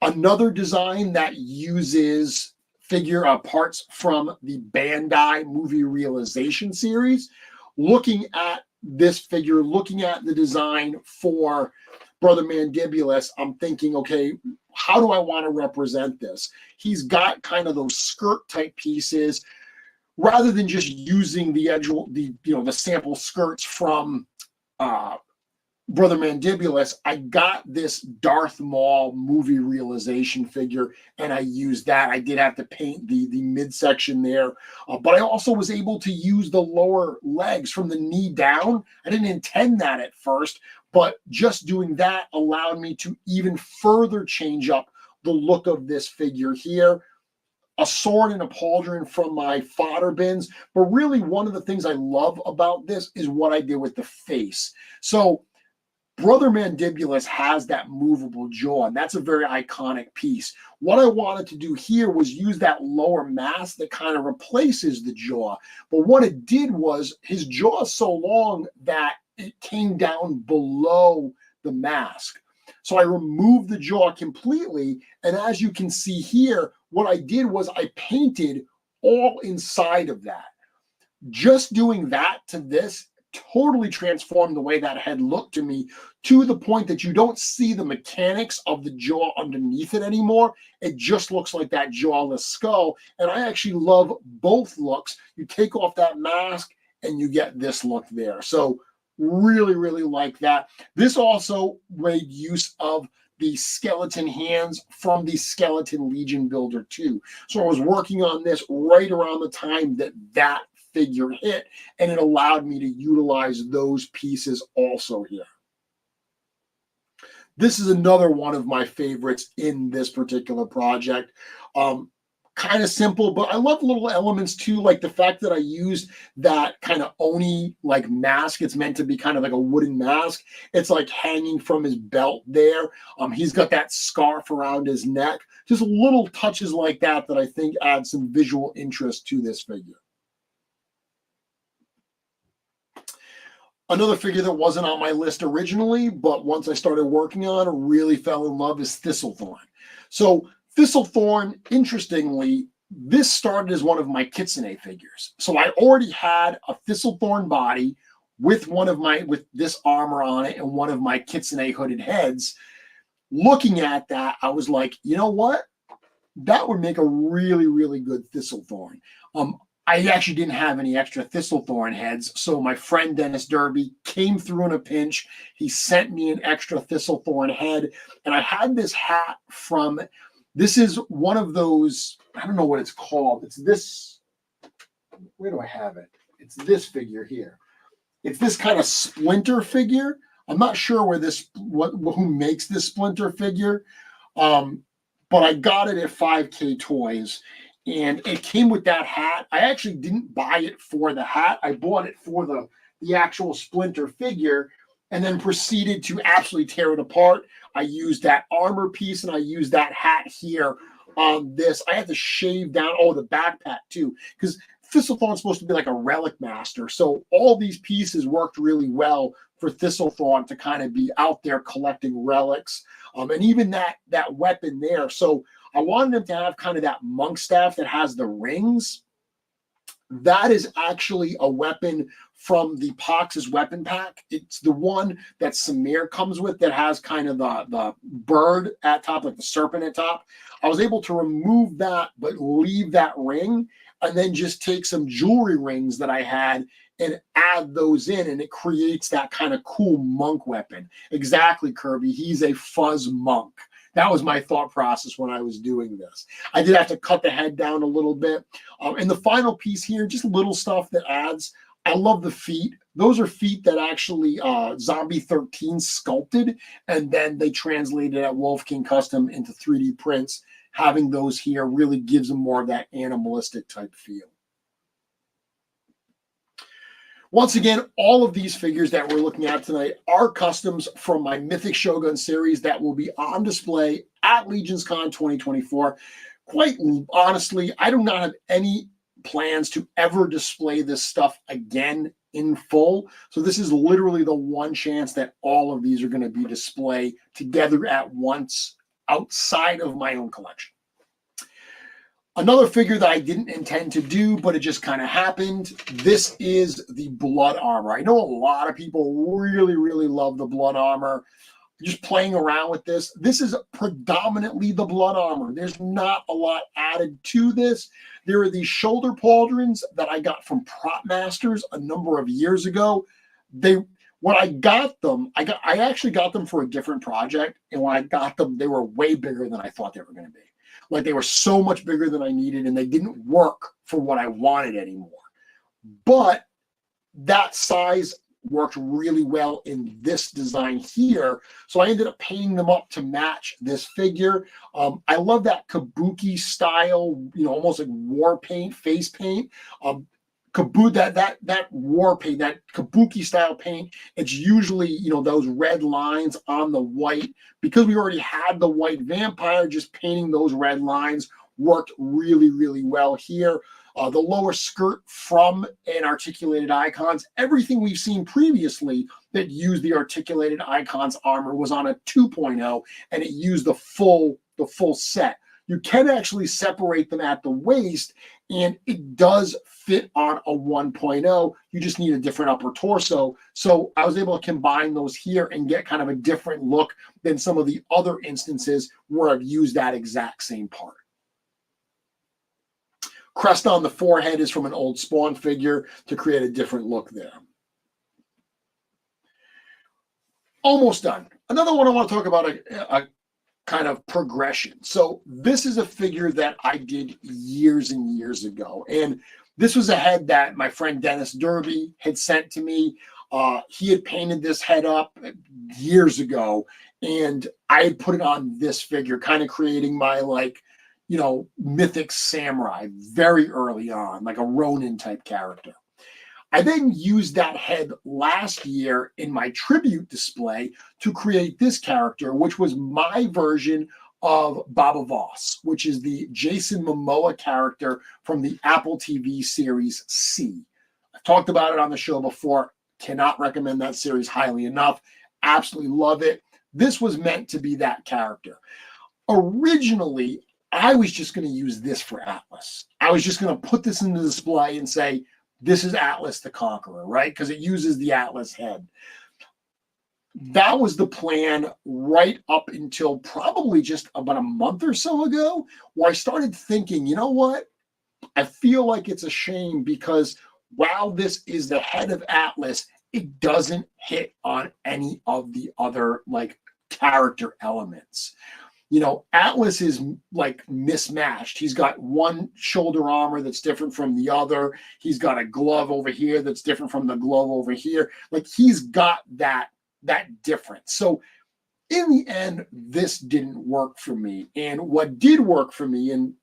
Another design that uses figure parts from the Bandai movie realization series. Looking at this figure, looking at the design for Brother Mandibulus, I'm thinking, okay, how do I want to represent this? He's got kind of those skirt type pieces. Rather than just using the sample skirts from Brother Mandibulus, I got this Darth Maul movie realization figure, and I used that. I did have to paint the midsection there, but I also was able to use the lower legs from the knee down. I didn't intend that at first, but just doing that allowed me to even further change up the look of this figure here. A sword and a pauldron from my fodder bins. But really, one of the things I love about this is what I did with the face. So Brother Mandibulus has that movable jaw, and that's a very iconic piece. What I wanted to do here was use that lower mask that kind of replaces the jaw. But what it did was his jaw is so long that it came down below the mask. So I removed the jaw completely, and as you can see here, what I did was I painted all inside of that. Just doing that to this totally transformed the way that head looked to me, to the point that you don't see the mechanics of the jaw underneath it anymore. It just looks like that jawless skull, and I actually love both looks. You take off that mask and you get this look there. So really, really like that. This also made use of the skeleton hands from the Skeleton Legion Builder too. So I was working on this right around the time that figure hit, and it allowed me to utilize those pieces also here. This is another one of my favorites in this particular project. kind of simple, but I love little elements too, like the fact that I used that kind of Oni like mask. It's meant to be kind of like a wooden mask. It's like hanging from his belt there. He's got that scarf around his neck. Just little touches like that that I think add some visual interest to this figure. Another figure that wasn't on my list originally, but once I started working on it, really fell in love, is Thistlethorn. So Thistlethorn, interestingly, this started as one of my Kitsune figures. So I already had a Thistlethorn body with with this armor on it and one of my Kitsune hooded heads. Looking at that, I was like, you know what? That would make a really, really good Thistlethorn. I actually didn't have any extra Thistlethorn heads, so my friend Dennis Derby came through in a pinch. He sent me an extra Thistlethorn head, and I had this hat from, this is one of those, I don't know what it's called. It's this, where do I have it? It's this figure here. It's this kind of Splinter figure. I'm not sure where this, who makes this Splinter figure, but I got it at 5K Toys. And it came with that hat. I actually didn't buy it for the hat. I bought it for the actual Splinter figure and then proceeded to absolutely tear it apart. I used that armor piece and I used that hat here on this. I had to shave down, the backpack too, because Thistlethorn's supposed to be like a relic master. So all these pieces worked really well for Thistlethorn to kind of be out there collecting relics. And even that weapon there. So I wanted him to have kind of that monk staff that has the rings. That is actually a weapon from the Pox's weapon pack. It's the one that Samir comes with that has kind of the bird at top, like the serpent at top. I was able to remove that, but leave that ring, and then just take some jewelry rings that I had and add those in, and it creates that kind of cool monk weapon. Exactly, Kirby. He's a fuzz monk. That was my thought process when I was doing this. I did have to cut the head down a little bit. And the final piece here, just little stuff that adds. I love the feet. Those are feet that actually Zombie 13 sculpted, and then they translated at Wolf King Custom into 3D prints. Having those here really gives them more of that animalistic type feel. Once again, all of these figures that we're looking at tonight are customs from my Mythic Shogun series that will be on display at LegionsCon 2024. Quite honestly, I do not have any plans to ever display this stuff again in full. So this is literally the one chance that all of these are going to be displayed together at once outside of my own collection. Another figure that I didn't intend to do, but it just kind of happened. This is the blood armor. I know a lot of people really, really love the blood armor. Just playing around with this. This is predominantly the blood armor. There's not a lot added to this. There are these shoulder pauldrons that I got from Prop Masters a number of years ago. When I got them, I actually got them for a different project. And when I got them, they were way bigger than I thought they were going to be. Like, they were so much bigger than I needed, and they didn't work for what I wanted anymore. But that size worked really well in this design here. So I ended up painting them up to match this figure. I love that kabuki style, almost like war paint, face paint. That war paint, that kabuki style paint, it's usually, those red lines on the white. Because we already had the white vampire, just painting those red lines worked really, really well here. The lower skirt from an Articulated Icons, everything we've seen previously that used the Articulated Icons armor was on a 2.0, and it used the full set. You can actually separate them at the waist, and it does fit on a 1.0. You just need a different upper torso. So I was able to combine those here and get kind of a different look than some of the other instances where I've used that exact same part. Crest on the forehead is from an old Spawn figure to create a different look there. Almost done. Another one I want to talk about, a kind of progression. So this is a figure that I did years and years ago. And this was a head that my friend Dennis Derby had sent to me. He had painted this head up years ago, and I had put it on this figure, kind of creating my mythic samurai very early on, like a Ronin type character. I then used that head last year in my tribute display to create this character, which was my version of Baba Voss, which is the Jason Momoa character from the Apple TV series C. I've talked about it on the show before. Cannot recommend that series highly enough. Absolutely love it. This was meant to be that character. Originally, I was just going to use this for Atlas. I was just going to put this in the display and say, this is Atlas the Conqueror, right? Because it uses the Atlas head. That was the plan right up until probably just about a month or so ago, where I started thinking, you know what? I feel like it's a shame because while this is the head of Atlas, it doesn't hit on any of the other like character elements. Atlas is like mismatched. He's got one shoulder armor that's different from the other. He's got a glove over here that's different from the glove over here. Like he's got that difference. So in the end, this didn't work for me. And what did work for me, and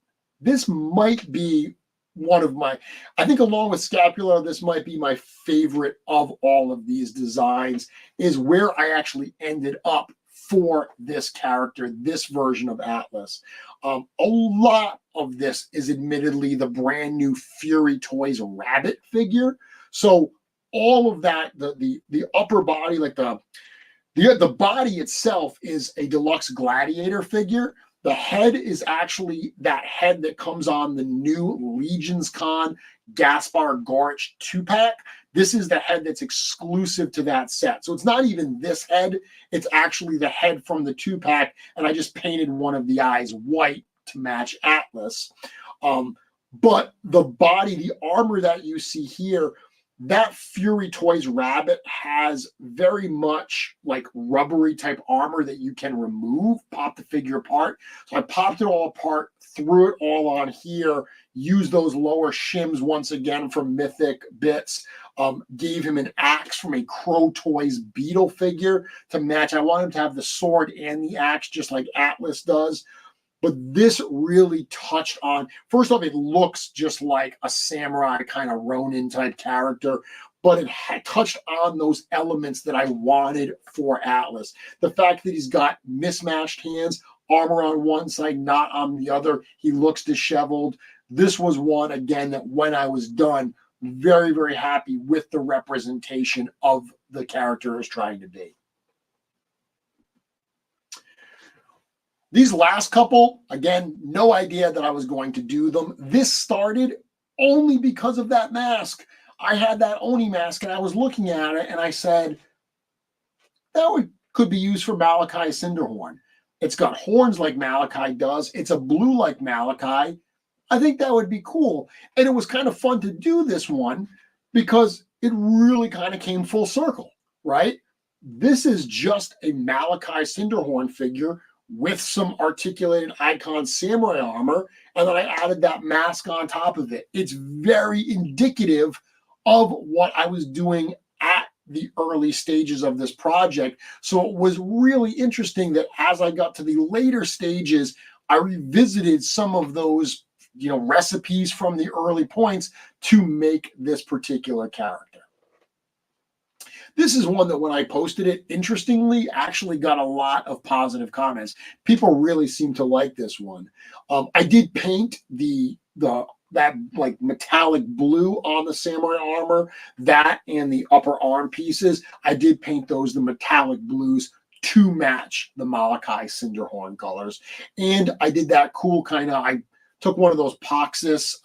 this might be one of my, I think along with Scapula, this might be my favorite of all of these designs, is where I actually ended up for this character, this version of Atlas. A lot of this is admittedly the brand new Fury Toys rabbit figure. So all of that, the upper body, like the body itself is a deluxe gladiator figure. The head is actually that head that comes on the new LegionsCon Gaspar Gorch 2-pack. This is the head that's exclusive to that set. So it's not even this head. It's actually the head from the 2-pack. And I just painted one of the eyes white to match Atlas. But the body, the armor that you see here, that Fury Toys rabbit has very much like rubbery type armor that you can remove, pop the figure apart. So I popped it all apart, threw it all on here, used those lower shims once again from Mythic Bits, gave him an axe from a Crow Toys Beetle figure to match. I want him to have the sword and the axe just like Atlas does. But this really touched on, first off, it looks just like a samurai kind of Ronin type character, but it had touched on those elements that I wanted for Atlas. The fact that he's got mismatched hands, armor on one side, not on the other. He looks disheveled. This was one, again, that when I was done, very, very happy with the representation of the character is trying to be. These last couple, again, no idea that I was going to do them. This started only because of that mask. I had that Oni mask and I was looking at it and I said, that could be used for Malachi Cinderhorn. It's got horns like Malachi does. It's a blue like Malachi. I think that would be cool. And it was kind of fun to do this one because it really kind of came full circle, right? This is just a Malachi Cinderhorn figure with some articulated icon samurai armor, and then I added that mask on top of it. It's very indicative of what I was doing at the early stages of this project. So it was really interesting that as I got to the later stages, I revisited some of those, recipes from the early points to make this particular character. This is one that when I posted it, interestingly, actually got a lot of positive comments. People really seem to like this one. I did paint that like metallic blue on the samurai armor, that and the upper arm pieces. I did paint those the metallic blues to match the Malachi Cinderhorn colors. And I did that cool I took one of those Poxus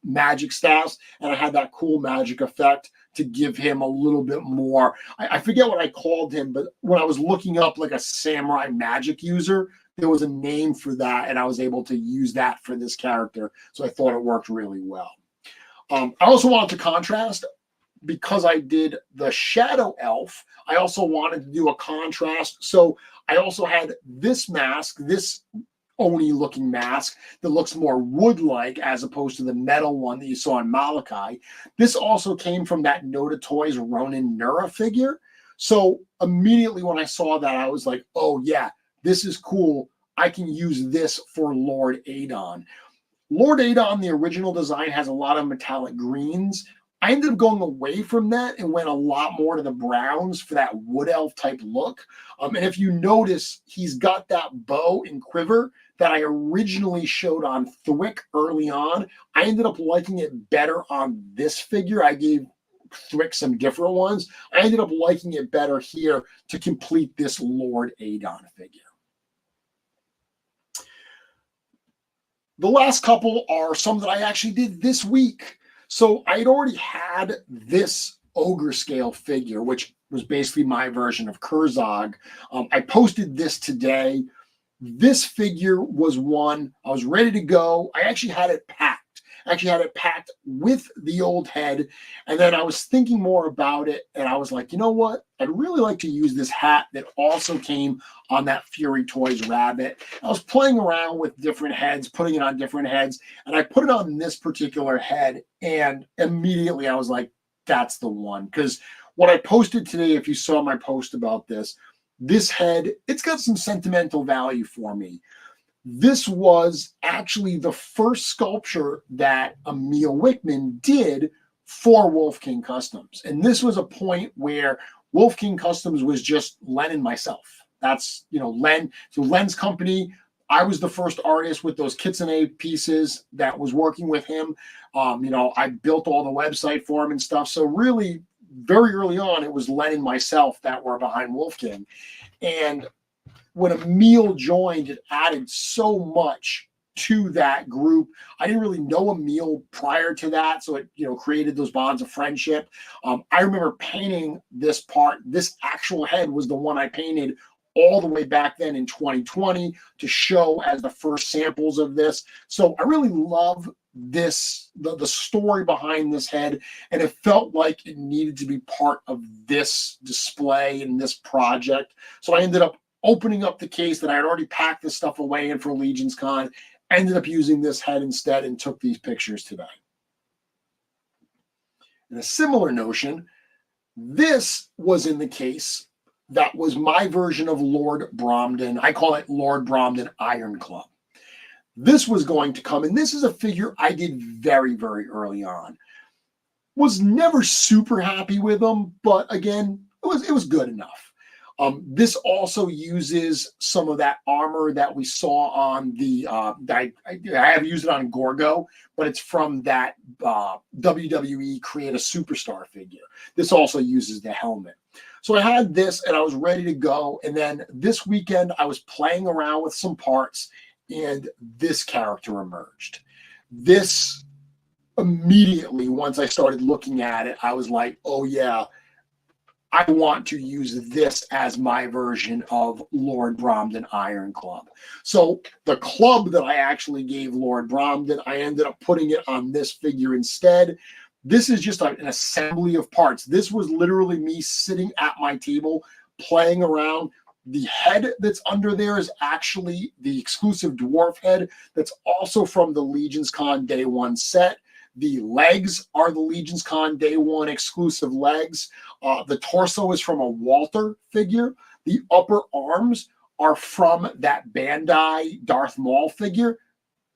magic staffs and I had that cool magic effect to give him a little bit more. I forget what I called him, but when I was looking up like a samurai magic user, there was a name for that, and I was able to use that for this character. So I thought it worked really well. I also wanted to contrast, because I did the Shadow Elf, I also wanted to do a contrast. So I also had this mask, this Oni-looking mask that looks more wood-like as opposed to the metal one that you saw in Malachi. This also came from that Noda Toys Ronin Nura figure. So immediately when I saw that, I was like, oh yeah, this is cool. I can use this for Lord Adon. Lord Adon, the original design, has a lot of metallic greens. I ended up going away from that and went a lot more to the browns for that wood elf type look. And if you notice, he's got that bow and quiver that I originally showed on Thwick early on. I ended up liking it better on this figure. I gave Thwick some different ones. I ended up liking it better here to complete this Lord Adon figure. The last couple are some that I actually did this week. So I had already had this ogre scale figure, which was basically my version of Kurzog. I posted this today. This figure was one. I was ready to go. I actually had it packed. With the old head. And then I was thinking more about it. And I was like, you know what? I'd really like to use this hat that also came on that Fury Toys rabbit. I was playing around with different heads, putting it on different heads. And I put it on this particular head. And immediately I was like, that's the one. Because what I posted today, if you saw my post about this head, it's got some sentimental value for me. This was actually the first sculpture that Emil Wickman did for Wolf King Customs. And this was a point where Wolf King Customs was just Len and myself. That's, Len. So Len's company, I was the first artist with those kitsune pieces that was working with him. I built all the website for him and stuff. So really, very early on, it was Len and myself that were behind Wolf King. And when Emil joined, it added so much to that group. I didn't really know Emil prior to that, so it created those bonds of friendship. I remember painting this part. This actual head was the one I painted all the way back then in 2020 to show as the first samples of this. So I really love this, the story behind this head, and it felt like it needed to be part of this display and this project. So I ended up opening up the case that I had already packed this stuff away in for LegionsCon, ended up using this head instead and took these pictures today. In a similar notion, this was in the case that was my version of Lord Bromden. I call it Lord Bromden Iron Club. This was going to come, and this is a figure I did very, very early on. Was never super happy with them, but again, it was good enough. This also uses some of that armor that we saw on the, I have used it on Gorgo, but it's from that WWE Create a Superstar figure. This also uses the helmet. So I had this and I was ready to go. And then this weekend I was playing around with some parts and this character emerged. This immediately, once I started looking at it, I was like, oh yeah, I want to use this as my version of Lord Bromden Iron Club. So the club that I actually gave Lord Bromden, I ended up putting it on this figure instead. This is just an assembly of parts. This was literally me sitting at my table playing around. The head that's under there is actually the exclusive dwarf head that's also from the LegionsCon Day 1 set. The legs are the LegionsCon Day 1 exclusive legs. The torso is from a Walter figure. The upper arms are from that Bandai Darth Maul figure.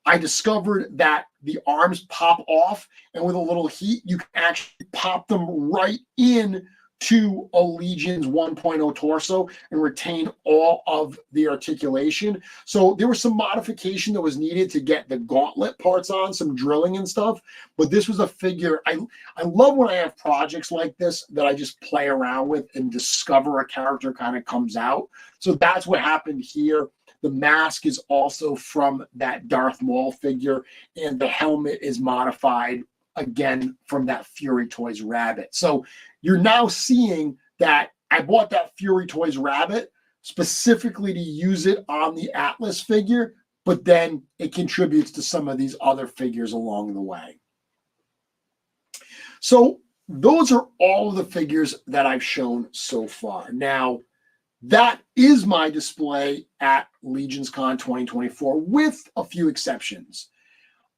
I discovered that the arms pop off, and with a little heat, you can actually pop them right in to a Legions 1.0 torso and retain all of the articulation. So there was some modification that was needed to get the gauntlet parts on, some drilling and stuff. But this was a figure. I love when I have projects like this that I just play around with and discover a character kind of comes out. So that's what happened here. The mask is also from that Darth Maul figure, and the helmet is modified again from that Fury Toys rabbit. So you're now seeing that I bought that Fury Toys rabbit specifically to use it on the Atlas figure, but then it contributes to some of these other figures along the way. So those are all of the figures that I've shown so far. Now, that is my display at LegionsCon 2024 with a few exceptions.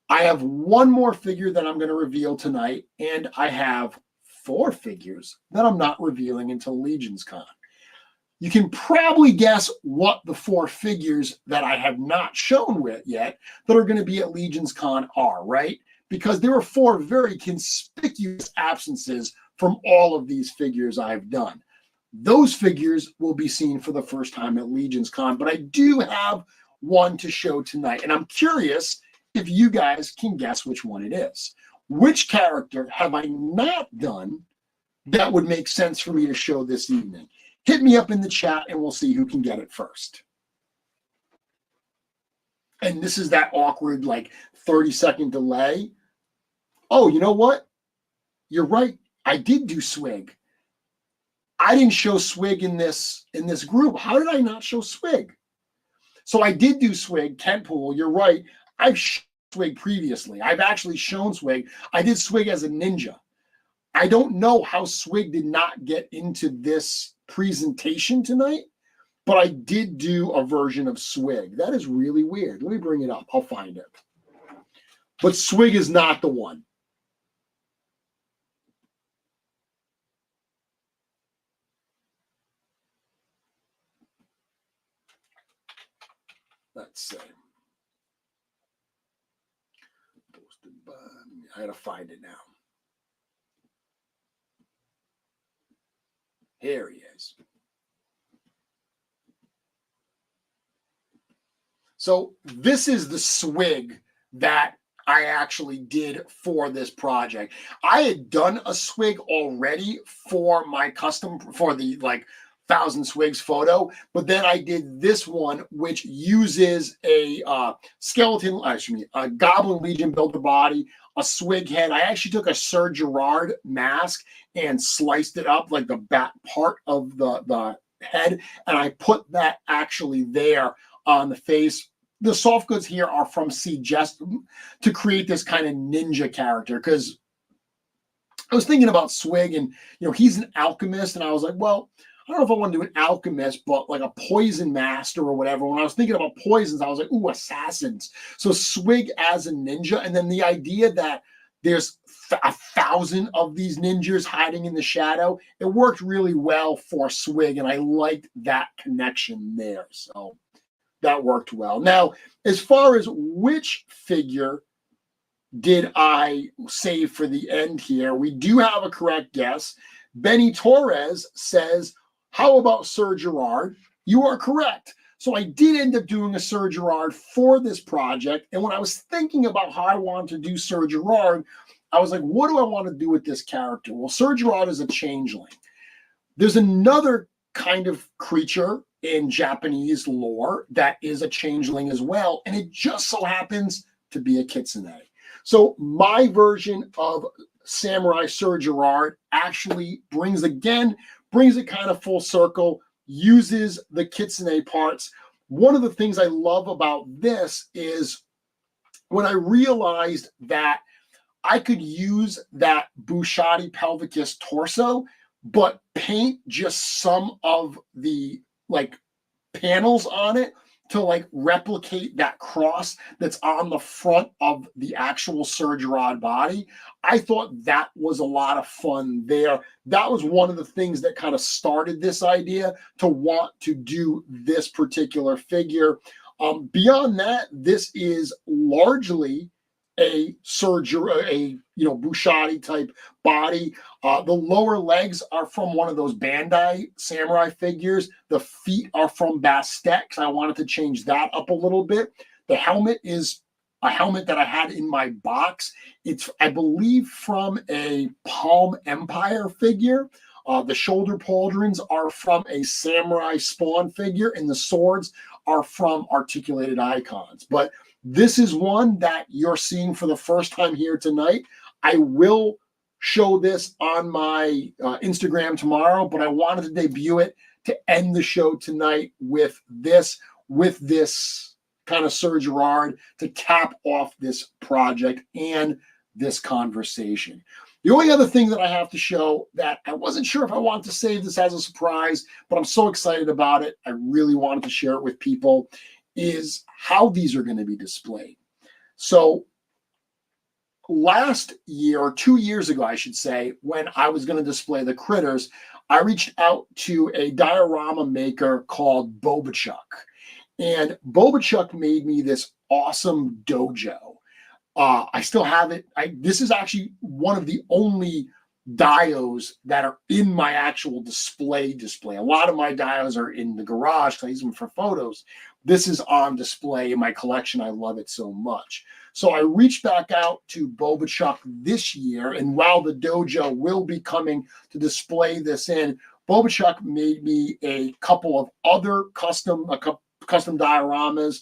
I have one more figure that I'm going to reveal tonight, and I have 4 figures that I'm not revealing until LegionsCon. You can probably guess what the 4 figures that I have not shown with yet that are going to be at LegionsCon are, right? Because there are 4 very conspicuous absences from all of these figures I've done. Those figures will be seen for the first time at LegionsCon, but I do have one to show tonight, and I'm curious if you guys can guess which one it is. Which character have I not done that would make sense for me to show this evening? Hit me up in the chat and we'll see who can get it first. And this is that awkward, like 30-second delay. Oh, you know what? You're right. I did do Swig. I didn't show Swig in this group. How did I not show Swig? So I did do Swig, Kentpool. You're right. I've shown Swig previously. I've actually shown Swig. I did Swig as a ninja. I don't know how Swig did not get into this presentation tonight, but I did do a version of Swig. That is really weird. Let me bring it up. I'll find it. But Swig is not the one. Let's see. Posted by, I gotta find it now. Here he is. So this is the Swig that I actually did for this project. I had done a Swig already for my custom, for the like 1,000 Swigs photo, but then I did this one, which uses a skeleton, a Goblin Legion built a body, a Swig head. I actually took a Sir Gerard mask and sliced it up like the back part of the head, and I put that actually there on the face. The soft goods here are from just to create this kind of ninja character, because I was thinking about Swig, and he's an alchemist, and I was like, well, I don't know if I want to do an alchemist, but like a poison master or whatever. When I was thinking about poisons, I was like, ooh, assassins. So Swig as a ninja, and then the idea that there's 1,000 of these ninjas hiding in the shadow, it worked really well for Swig, and I liked that connection there. So that worked well. Now, as far as which figure did I save for the end here, we do have a correct guess. Benny Torres says, how about Sir Gerard? You are correct. So I did end up doing a Sir Gerard for this project. And when I was thinking about how I wanted to do Sir Gerard, I was like, what do I want to do with this character? Well, Sir Gerard is a changeling. There's another kind of creature in Japanese lore that is a changeling as well. And it just so happens to be a kitsune. So my version of Samurai Sir Gerard actually brings it kind of full circle, uses the kitsune parts. One of the things I love about this is when I realized that I could use that Bushati pelvicus torso, but paint just some of the like panels on it to like replicate that cross that's on the front of the actual Sir Gerard body. I thought that was a lot of fun there. That was one of the things that kind of started this idea to want to do this particular figure. Beyond that, this is largely a Bushati type body. The lower legs are from one of those Bandai samurai figures. The feet are from Bastet, because I wanted to change that up a little bit. The helmet is a helmet that I had in my box. It's, I believe, from a Palm Empire figure. The shoulder pauldrons are from a Samurai Spawn figure, and the swords are from Articulated Icons. But this is one that you're seeing for the first time here tonight. I will show this on my Instagram tomorrow, but I wanted to debut it to end the show tonight with this kind of Sir Gerard to cap off this project and this conversation. The only other thing that I have to show that I wasn't sure if I wanted to save this as a surprise, but I'm so excited about it, I really wanted to share it with people, is how these are going to be displayed. So last year, or 2 years ago, I should say, when I was going to display the critters, I reached out to a diorama maker called Bobachuk. And Bobachuk made me this awesome dojo. I still have it. This is actually one of the only dios that are in my actual display. A lot of my dios are in the garage because I use them for photos. This is on display in my collection. I love it so much. So I reached back out to Bobachuk this year, and while the dojo will be coming to display this in, Bobachuk made me a couple of other custom dioramas.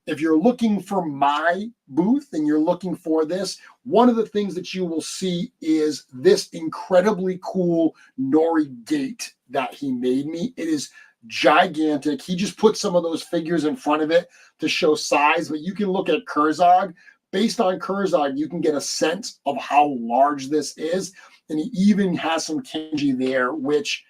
If you're looking for my booth and you're looking for this, one of the things that you will see is this incredibly cool Nori gate that he made me. It is gigantic. He just put some of those figures in front of it to show size, but you can look at Kurzog. Based on Kurzog, you can get a sense of how large this is. And he even has some kanji there, which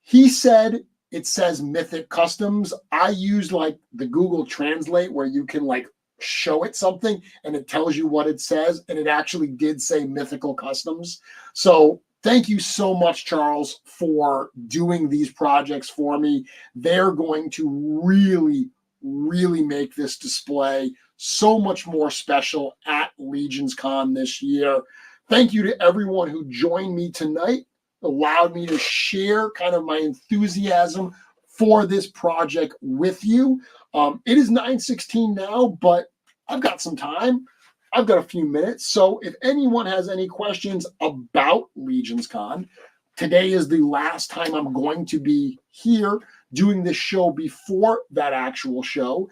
he said it says Mythic Customs. I used like the Google Translate where you can like show it something and it tells you what it says. And it actually did say Mythical Customs. So thank you so much, Charles, for doing these projects for me. They're going to really, really make this display so much more special at LegionsCon this year. Thank you to everyone who joined me tonight, allowed me to share kind of my enthusiasm for this project with you. It is 9:16 now, but I've got some time. I've got a few minutes. So if anyone has any questions about LegionsCon, today is the last time I'm going to be here doing this show before that actual show.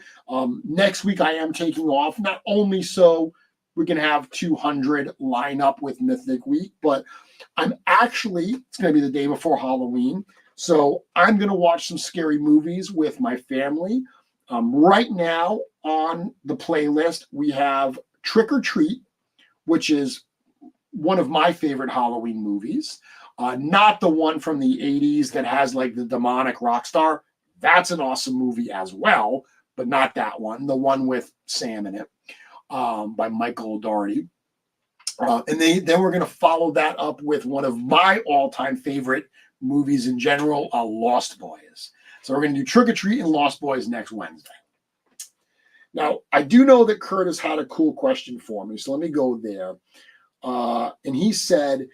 Next week I am taking off, not only so we can have 200 line up with Mythic Week, but it's going to be the day before Halloween. So I'm going to watch some scary movies with my family. Right now on the playlist, we have Trick or Treat, which is one of my favorite Halloween movies. Not the one from the 80s that has like the demonic rock star. That's an awesome movie as well, but not that one. The one with Sam in it, by Michael O'Doherty. And then we're going to follow that up with one of my all-time favorite movies in general, Lost Boys. So we're going to do Trick or Treat and Lost Boys next Wednesday. Now, I do know that Curtis had a cool question for me, so let me go there. And he said,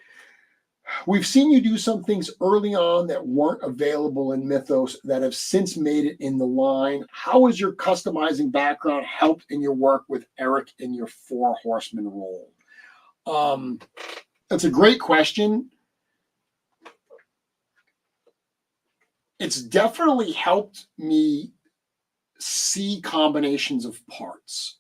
we've seen you do some things early on that weren't available in Mythos that have since made it in the line. How has your customizing background helped in your work with Eric in your 4 Horsemen role? That's a great question. It's definitely helped me see combinations of parts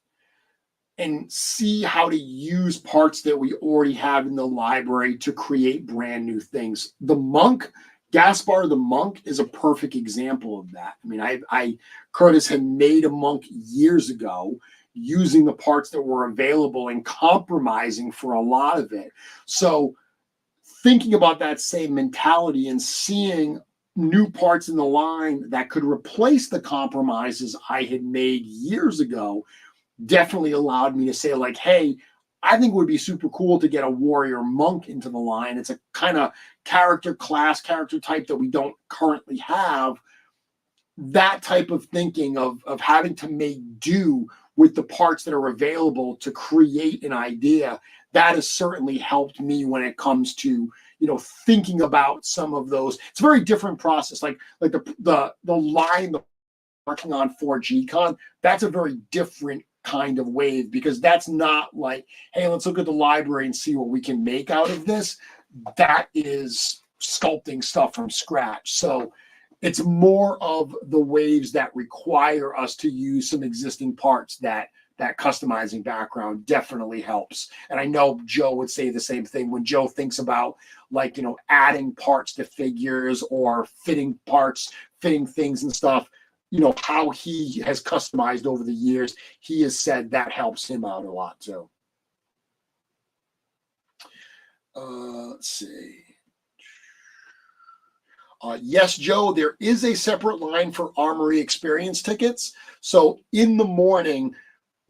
and see how to use parts that we already have in the library to create brand new things. The monk, Gaspar the monk, is a perfect example of that. I mean, Curtis had made a monk years ago using the parts that were available and compromising for a lot of it. So thinking about that same mentality and seeing new parts in the line that could replace the compromises I had made years ago definitely allowed me to say, like, hey, I think it would be super cool to get a warrior monk into the line. It's a kind of character type that we don't currently have. That type of thinking of having to make do with the parts that are available to create an idea, that has certainly helped me when it comes to, thinking about some of those. It's a very different process. Like the line working on for G-Con, that's a very different kind of wave, because that's not like, hey, let's look at the library and see what we can make out of this. That is sculpting stuff from scratch. So it's more of the waves that require us to use some existing parts that customizing background definitely helps. And I know Joe would say the same thing when Joe thinks about, like, adding parts to figures or fitting things and stuff, how he has customized over the years. He has said that helps him out a lot too. Let's see. Yes, Joe, there is a separate line for Armory experience tickets. So in the morning,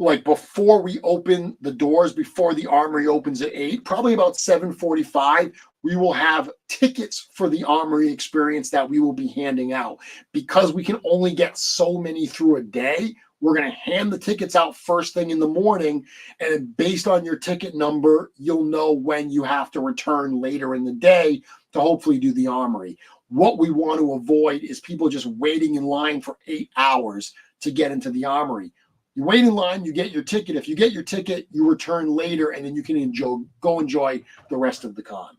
like before we open the doors, before the armory opens at 8, probably about 7:45, we will have tickets for the armory experience that we will be handing out. Because we can only get so many through a day, we're going to hand the tickets out first thing in the morning, and based on your ticket number, you'll know when you have to return later in the day to hopefully do the armory. What we want to avoid is people just waiting in line for 8 hours to get into the armory. You wait in line, you get your ticket. If you get your ticket, you return later, and then you can go enjoy the rest of the con.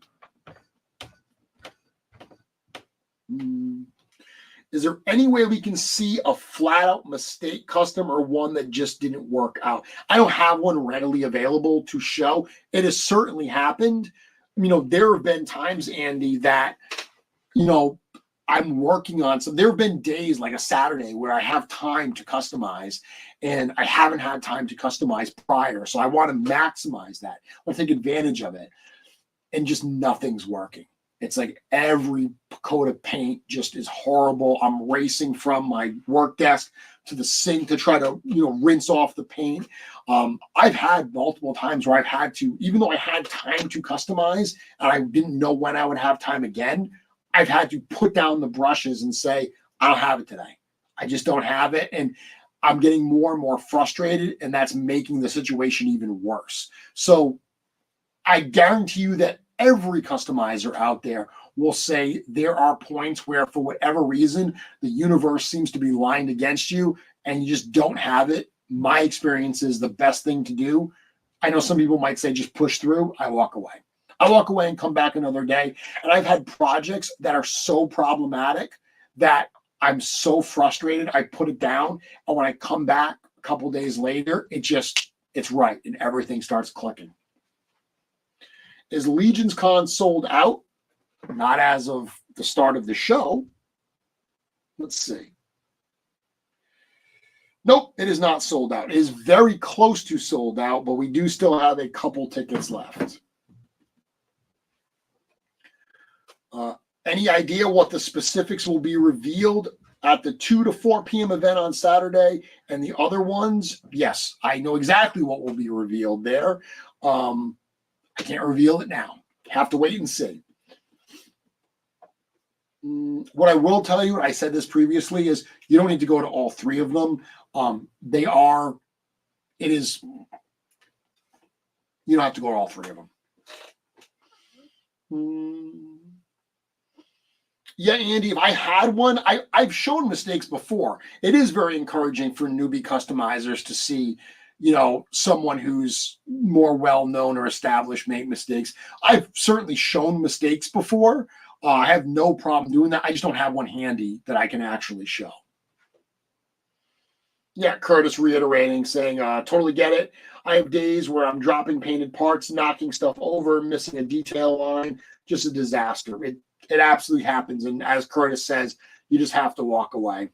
Is there any way we can see a flat-out mistake custom or one that just didn't work out? I don't have one readily available to show. It has certainly happened. You know, there have been times, Andy, that, you know, I'm working on some. There have been days like a Saturday where I have time to customize, and I haven't had time to customize prior. So I want to maximize that. I want to take advantage of it, and just nothing's working. It's like every coat of paint just is horrible. I'm racing from my work desk to the sink to try to, you know, rinse off the paint. I've had multiple times where I've had to, even though I had time to customize and I didn't know when I would have time again, I've had to put down the brushes and say, I don't have it today. I just don't have it. And I'm getting more and more frustrated, and that's making the situation even worse. So I guarantee you that every customizer out there will say there are points where, for whatever reason, the universe seems to be lined against you and you just don't have it. My experience is the best thing to do. I know some people might say just push through. I walk away. I walk away and come back another day. And I've had projects that are so problematic that I'm so frustrated, I put it down. And when I come back a couple days later, it's right. And everything starts clicking. Is LegionsCon sold out? Not as of the start of the show. Let's see. Nope, it is not sold out. It is very close to sold out, but we do still have a couple tickets left. Any idea what the specifics will be revealed at the 2 to 4 p.m. event on Saturday and the other ones? Yes, I know exactly what will be revealed there. I can't reveal it now. Have to wait and see. What I will tell you, and I said this previously, is you don't need to go to all 3 of them. You don't have to go to all 3 of them. Yeah, Andy, if I had one, I've shown mistakes before. It is very encouraging for newbie customizers to see, you know, someone who's more well-known or established make mistakes. I've certainly shown mistakes before. I have no problem doing that. I just don't have one handy that I can actually show. Yeah, Curtis reiterating, saying, totally get it. I have days where I'm dropping painted parts, knocking stuff over, missing a detail line, just a disaster. It absolutely happens. And as Curtis says, you just have to walk away.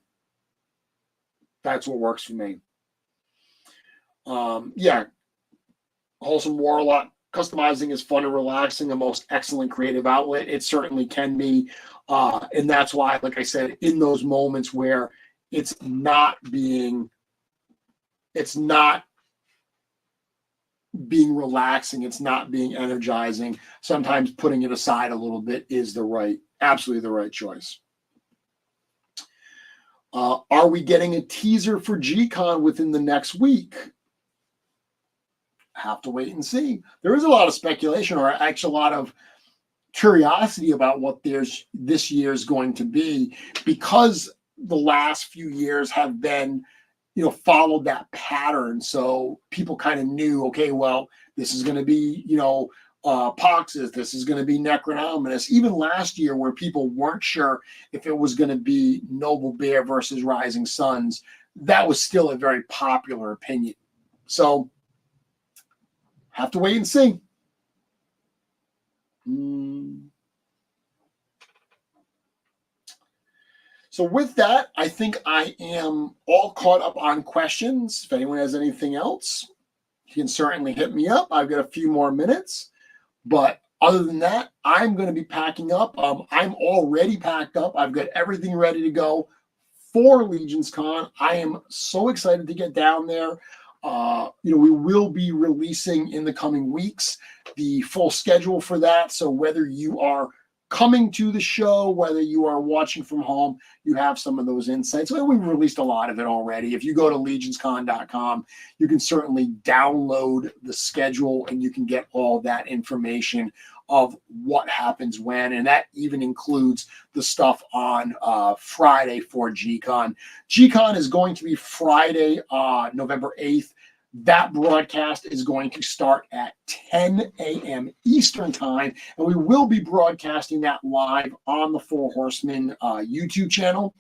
That's what works for me. Yeah, Wholesome Warlock, customizing is fun and relaxing, a most excellent creative outlet. It certainly can be. And that's why, like I said, in those moments where it's not being relaxing, it's not being energizing, sometimes putting it aside a little bit is absolutely the right choice. Are we getting a teaser for G-Con within the next week? Have to wait and see. There is a lot of speculation, or actually a lot of curiosity about what this year is going to be, because the last few years have been, you know, followed that pattern. So people kind of knew, okay, well, this is going to be, you know, Poxes, this is going to be Necronominous. Even last year, where people weren't sure if it was going to be Noble Bear versus Rising Suns, that was still a very popular opinion. So have to wait and see. So with that, I think I am all caught up on questions. If anyone has anything else, you can certainly hit me up. I've got a few more minutes. But other than that, I'm going to be packing up. I'm already packed up. I've got everything ready to go for LegionsCon. I am so excited to get down there. We will be releasing in the coming weeks the full schedule for that. So whether you are coming to the show, whether you are watching from home, you have some of those insights. Well, we've released a lot of it already. If you go to LegionsCon.com, you can certainly download the schedule and you can get all that information of what happens when, and that even includes the stuff on Friday for GCon. GCon is going to be Friday, November 8th. That broadcast is going to start at 10 a.m. Eastern time, and we will be broadcasting that live on the Four Horsemen YouTube channel.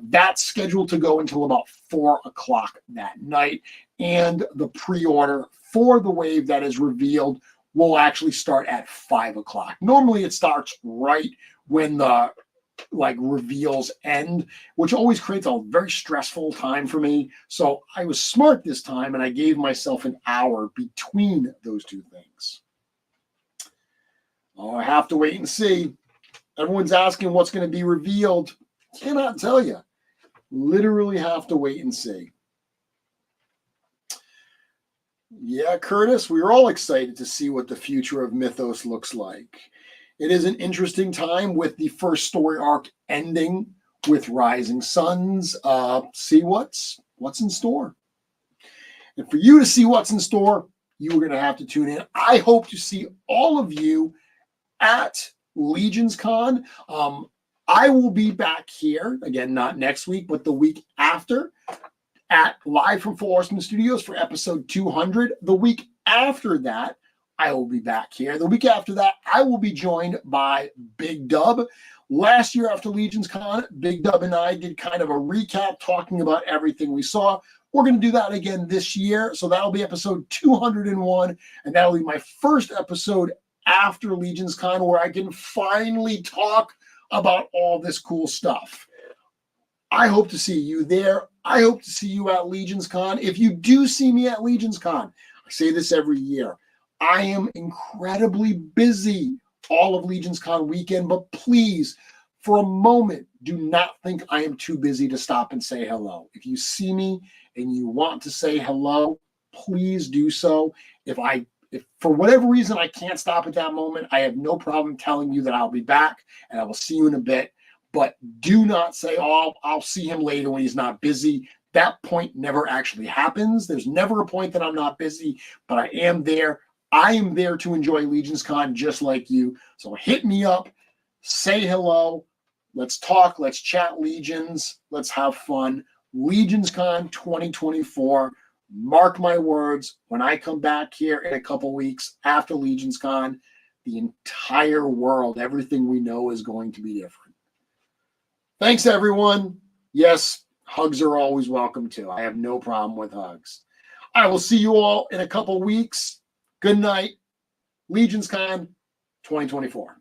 That's scheduled to go until about 4 o'clock that night, and the pre-order for the wave that is revealed will actually start at 5 o'clock. Normally it starts right when the reveals end, which always creates a very stressful time for me. So I was smart this time and I gave myself an hour between those two things. Oh, I have to wait and see. Everyone's asking what's going to be revealed. Cannot tell you. Literally have to wait and see. Yeah, Curtis, we were all excited to see what the future of Mythos looks like. It is an interesting time with the first story arc ending with Rising Suns. See what's in store. And for you to see what's in store, you are going to have to tune in. I hope to see all of you at LegionsCon. I will be back here, again, not next week, but the week after, at Live from Four Horsemen Studios for episode 200. The week after that, I will be back here. The week after that, I will be joined by Big Dub. Last year after LegionsCon, Big Dub and I did kind of a recap talking about everything we saw. We're going to do that again this year. So that'll be episode 201. And that'll be my first episode after LegionsCon where I can finally talk about all this cool stuff. I hope to see you there. I hope to see you at LegionsCon. If you do see me at LegionsCon, I say this every year, I am incredibly busy all of LegionsCon weekend, but please, for a moment, do not think I am too busy to stop and say hello. If you see me and you want to say hello, please do so. If for whatever reason I can't stop at that moment, I have no problem telling you that I'll be back and I will see you in a bit. But do not say, oh, I'll see him later when he's not busy. That point never actually happens. There's never a point that I'm not busy, but I am there. I am there to enjoy LegionsCon just like you. So hit me up, say hello, let's talk, let's chat Legions, let's have fun. LegionsCon 2024, mark my words, when I come back here in a couple weeks after LegionsCon, the entire world, everything we know is going to be different. Thanks, everyone. Yes, hugs are always welcome too. I have no problem with hugs. I will see you all in a couple weeks. Good night. LegionsCon 2024.